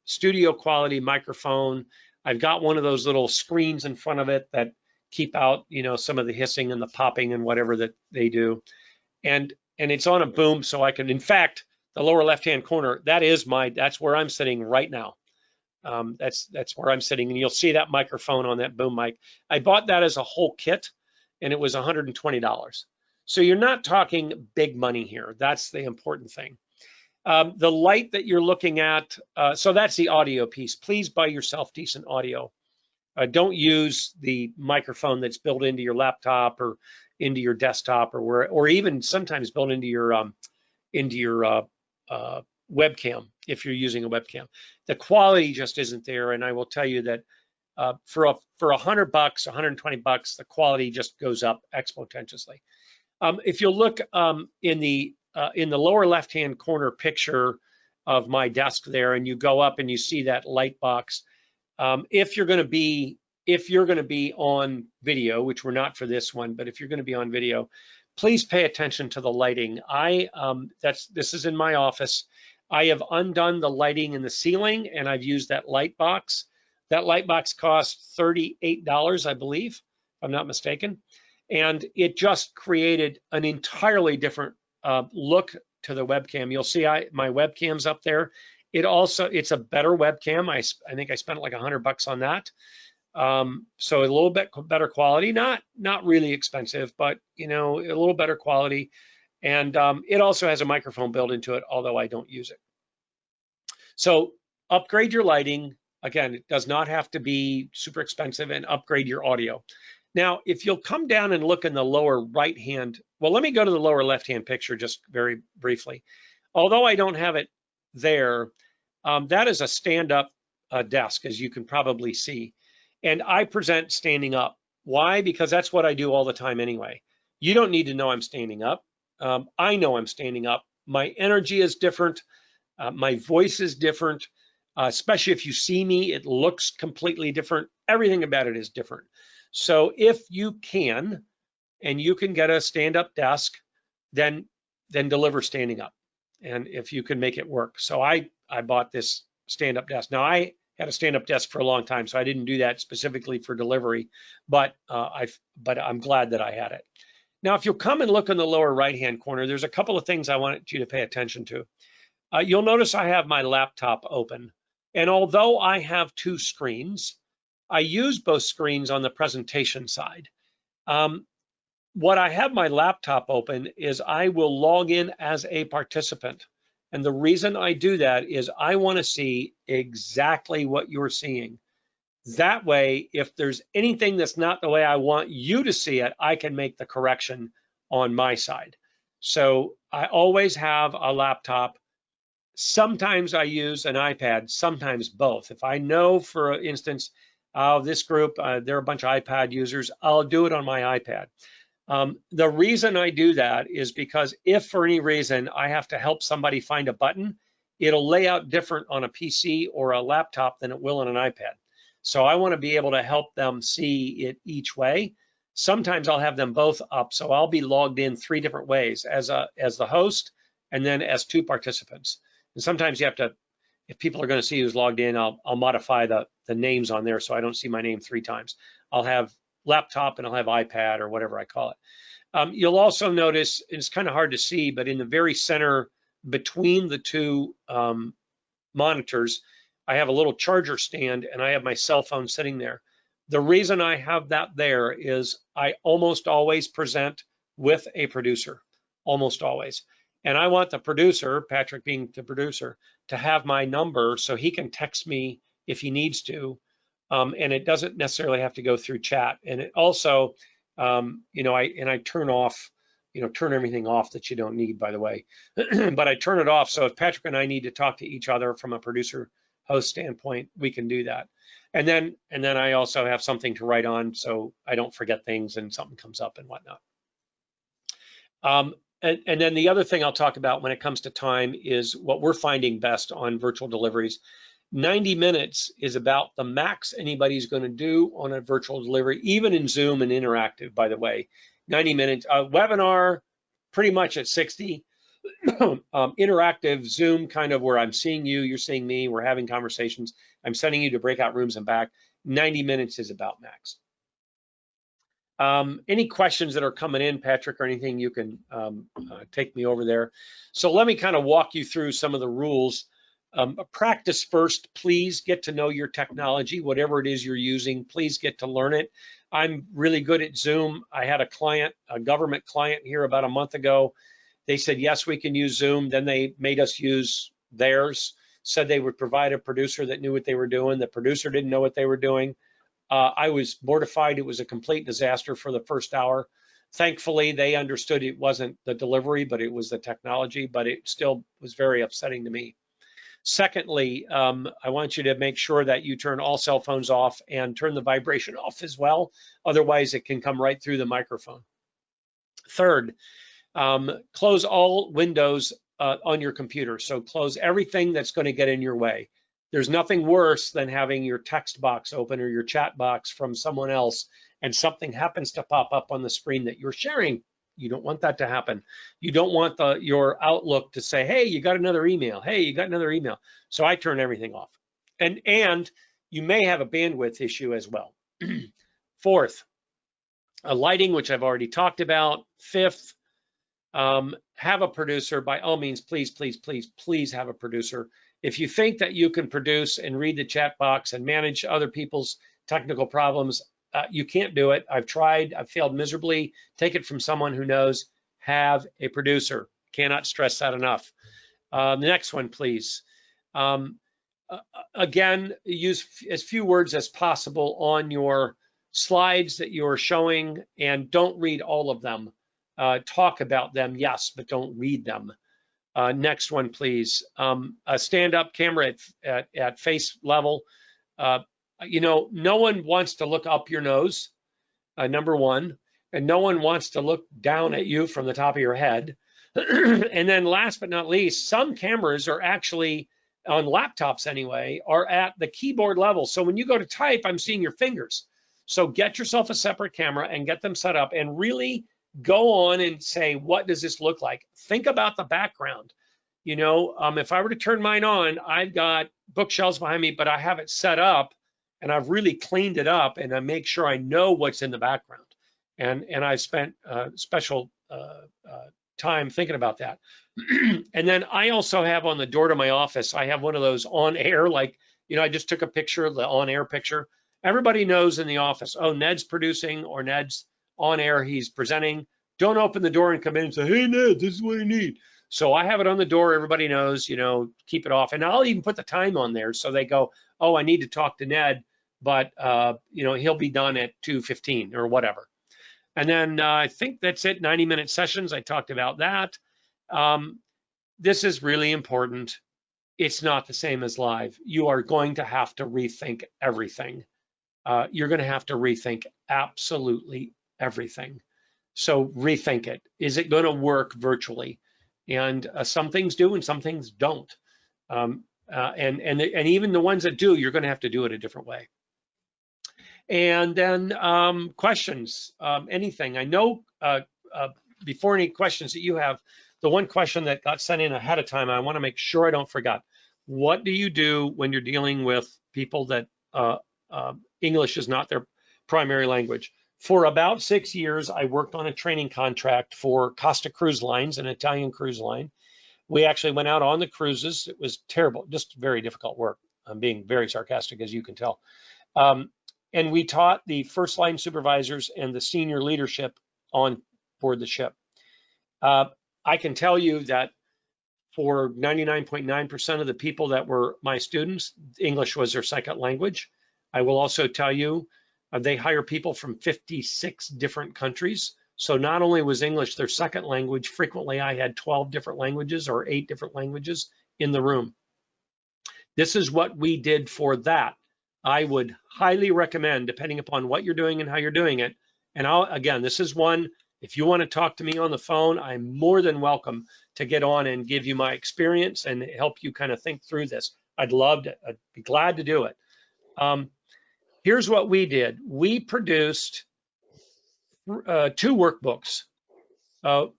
studio quality microphone. I've got one of those little screens in front of it that keep out, some of the hissing and the popping and whatever that they do. And it's on a boom, so I can, in fact, the lower left-hand corner, that's where I'm sitting right now. That's where I'm sitting, and you'll see that microphone on that boom mic. I bought that as a whole kit, and it was $120. So you're not talking big money here. That's the important thing. The light that you're looking at, so that's the audio piece. Please buy yourself decent audio. Don't use the microphone that's built into your laptop or into your desktop, or even sometimes built into your webcam if you're using a webcam. The quality just isn't there, and I will tell you that for $100, $120, the quality just goes up exponentially. If you look in the lower left-hand corner picture of my desk there, and you go up and you see that light box, if you're going to be on video, which we're not for this one, but if you're going to be on video, please pay attention to the lighting. This is in my office. I have undone the lighting in the ceiling, and I've used that light box. That light box costs $38, I believe, if I'm not mistaken. And it just created an entirely different look to the webcam. You'll see my webcam's up there. It's a better webcam. I think I spent like $100 on that. So a little bit better quality, not really expensive, but a little better quality. And it also has a microphone built into it, although I don't use it. So upgrade your lighting. Again, it does not have to be super expensive, and upgrade your audio. Now, if you'll come down and look in the lower right hand, well, let me go to the lower left hand picture just very briefly. Although I don't have it there, that is a stand-up desk, as you can probably see. And I present standing up. Why? Because that's what I do all the time anyway. You don't need to know I'm standing up. I know I'm standing up. My energy is different. My voice is different. especially if you see me, it looks completely different. Everything about it is different. So if you can, and you can get a stand-up desk, then deliver standing up. And if you can make it work. So I bought this stand-up desk. Now I had a stand-up desk for a long time, so I didn't do that specifically for delivery, but I'm glad that I had it. Now, if you'll come and look in the lower right-hand corner, there's a couple of things I want you to pay attention to. You'll notice I have my laptop open. And although I have two screens, I use both screens on the presentation side. What I have my laptop open is I will log in as a participant. And the reason I do that is I want to see exactly what you're seeing. That way, if there's anything that's not the way I want you to see it, I can make the correction on my side. So I always have a laptop. Sometimes I use an iPad, sometimes both. If I know, for instance, this group, they're a bunch of iPad users, I'll do it on my iPad. The reason I do that is because if for any reason I have to help somebody find a button, it'll lay out different on a PC or a laptop than it will on an iPad. So I want to be able to help them see it each way. Sometimes I'll have them both up, so I'll be logged in 3 different ways, as the host and then as 2 participants. And sometimes you have to, if people are going to see who's logged in, I'll modify the names on there so I don't see my name 3 times. I'll have laptop and I'll have iPad or whatever I call it. You'll also notice, and it's kind of hard to see, but in the very center between the 2 monitors, I have a little charger stand and I have my cell phone sitting there. The reason I have that there is I almost always present with a producer, almost always. And I want the producer, Patrick being the producer, to have my number so he can text me if he needs to. And it doesn't necessarily have to go through chat. And it also, I turn off, turn everything off that you don't need, by the way. But I turn it off. So if Patrick and I need to talk to each other from a producer host standpoint, we can do that. And then I also have something to write on so I don't forget things and something comes up and whatnot. And then the other thing I'll talk about when it comes to time is what we're finding best on virtual deliveries. 90 minutes is about the max anybody's going to do on a virtual delivery, even in Zoom and interactive, by the way. 90 minutes. Webinar, pretty much at 60. Interactive Zoom, kind of where I'm seeing you, you're seeing me, we're having conversations, I'm sending you to breakout rooms and back. 90 minutes is about max. Any questions that are coming in, Patrick, or anything, you can take me over there. So let me kind of walk you through some of the rules. Practice first. Please get to know your technology, whatever it is you're using. Please get to learn it. I'm really good at Zoom. I had a client, a government client here about a month ago. They said, yes, we can use Zoom. Then they made us use theirs, said they would provide a producer that knew what they were doing. The producer didn't know what they were doing. I was mortified. It was a complete disaster for the first hour. Thankfully, they understood it wasn't the delivery, but it was the technology, but it still was very upsetting to me. Secondly, I want you to make sure that you turn all cell phones off and turn the vibration off as well. Otherwise, it can come right through the microphone. Third, close all windows on your computer. So close everything that's going to get in your way. There's nothing worse than having your text box open or your chat box from someone else and something happens to pop up on the screen that you're sharing. You don't want that to happen. You don't want your Outlook to say, hey, you got another email. Hey, you got another email. So I turn everything off. And you may have a bandwidth issue as well. Fourth, lighting, which I've already talked about. Fifth, have a producer. By all means, please, please, please, please have a producer. If you think that you can produce and read the chat box and manage other people's technical problems, you can't do it. I've tried, I've failed miserably. Take it from someone who knows. Have a producer. Cannot stress that enough. The next one, please. Again, use as few words as possible on your slides that you're showing and don't read all of them. Talk about them, yes, but don't read them. Next one, please. A stand-up camera at face level. No one wants to look up your nose, number one, and no one wants to look down at you from the top of your head. And then last but not least, some cameras are actually on laptops anyway, are at the keyboard level. So when you go to type, I'm seeing your fingers. So get yourself a separate camera and get them set up and really go on and say, what does this look like? Think about the background. You know, if I were to turn mine on, I've got bookshelves behind me, but I have it set up and I've really cleaned it up and I make sure I know what's in the background. And I spent special time thinking about that. And then I also have on the door to my office, I have one of those on air, like, you know, I just took a picture, the on air picture. Everybody knows in the office, oh, Ned's producing or Ned's on air, he's presenting. Don't open the door and come in and say, hey, Ned, this is what I need. So I have it on the door. Everybody knows, you know, keep it off. And I'll even put the time on there. So they go, oh, I need to talk to Ned, but, you know, he'll be done at 2:15 or whatever. And then I think that's it, 90-minute sessions. I talked about that. This is really important. It's not the same as live. You are going to have to rethink everything. You're going to have to rethink absolutely everything. So rethink it. Is it going to work virtually? And some things do and some things don't. And even the ones that do, you're going to have to do it a different way. And then questions, anything. I know before any questions that you have, the one question that got sent in ahead of time, I want to make sure I don't forget. What do you do when you're dealing with people that English is not their primary language? For about 6 years, I worked on a training contract for Costa Cruise Lines, an Italian cruise line. We actually went out on the cruises. It was terrible, just very difficult work. I'm being very sarcastic, as you can tell. And we taught the first line supervisors and the senior leadership on board the ship. I can tell you that for 99.9% of the people that were my students, English was their second language. I will also tell you, they hire people from 56 different countries. So not only was English their second language, frequently I had 12 different languages or 8 different languages in the room. This is what we did for that. I would highly recommend, depending upon what you're doing and how you're doing it. And again, this is one, if you want to talk to me on the phone, I'm more than welcome to get on and give you my experience and help you kind of think through this. I'd be glad to do it. Here's what we did. We produced 2 workbooks.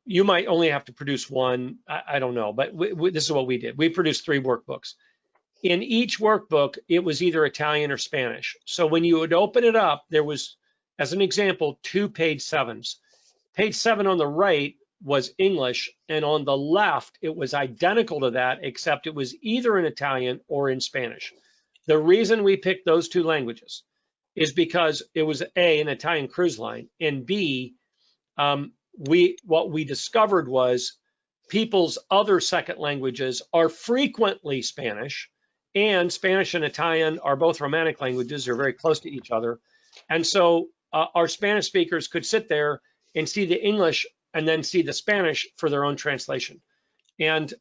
You might only have to produce one, I don't know, but this is what we did. We produced 3 workbooks. In each workbook, it was either Italian or Spanish. So when you would open it up, there was, as an example, 2 page 7s. Page 7 on the right was English, and on the left, it was identical to that, except it was either in Italian or in Spanish. The reason we picked those 2 languages is because it was A, an Italian cruise line, and B, what we discovered was people's other second languages are frequently Spanish, and Spanish and Italian are both Romantic languages. They're very close to each other. And so our Spanish speakers could sit there and see the English and then see the Spanish for their own translation. And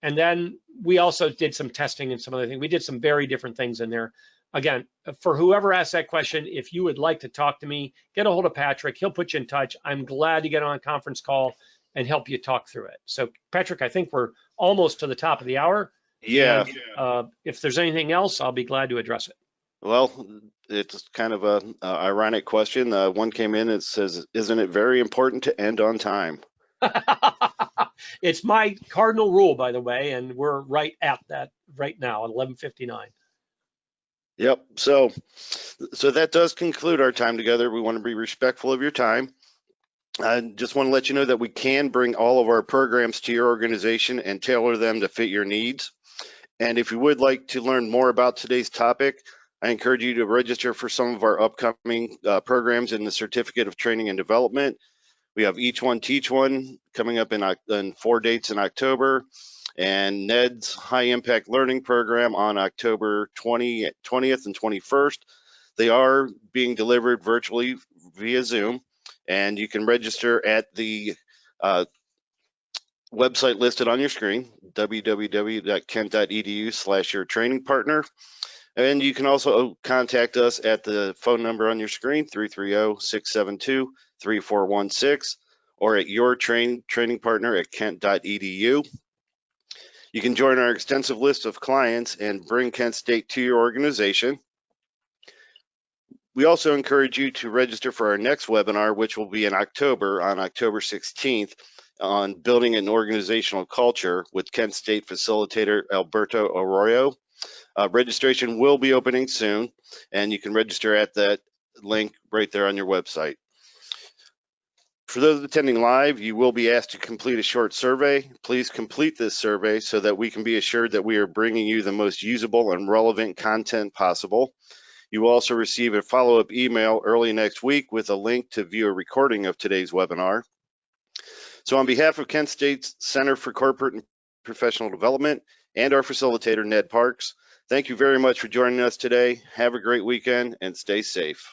then we also did some testing and some other things. We did some very different things in there. Again, for whoever asked that question, if you would like to talk to me, get a hold of Patrick. He'll put you in touch. I'm glad to get on a conference call and help you talk through it. So Patrick, I think we're almost to the top of the hour. Yeah. And, if there's anything else, I'll be glad to address it. Well, it's kind of a ironic question. One came in and says, isn't it very important to end on time? It's my cardinal rule, by the way, and we're right at that right now, 11:59. Yep. So that does conclude our time together. We want to be respectful of your time. I just want to let you know that we can bring all of our programs to your organization and tailor them to fit your needs. And if you would like to learn more about today's topic, I encourage you to register for some of our upcoming programs in the Certificate of Training and Development. We have Each One Teach One coming up in 4 dates in October, and Ned's High Impact Learning Program on October 20th and 21st. They are being delivered virtually via Zoom, and you can register at the website listed on your screen, www.kent.edu/your-training-partner. And you can also contact us at the phone number on your screen, 330-672-3416, or at your training partner at kent.edu. You can join our extensive list of clients and bring Kent State to your organization. We also encourage you to register for our next webinar, which will be in October, on October 16th, on building an organizational culture with Kent State facilitator Alberto Arroyo. Registration will be opening soon, and you can register at that link right there on your website. For those attending live, you will be asked to complete a short survey. Please complete this survey so that we can be assured that we are bringing you the most usable and relevant content possible. You will also receive a follow-up email early next week with a link to view a recording of today's webinar. So on behalf of Kent State's Center for Corporate and Professional Development and our facilitator, Ned Parks, thank you very much for joining us today. Have a great weekend and stay safe.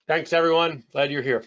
Thanks, everyone. Glad you're here.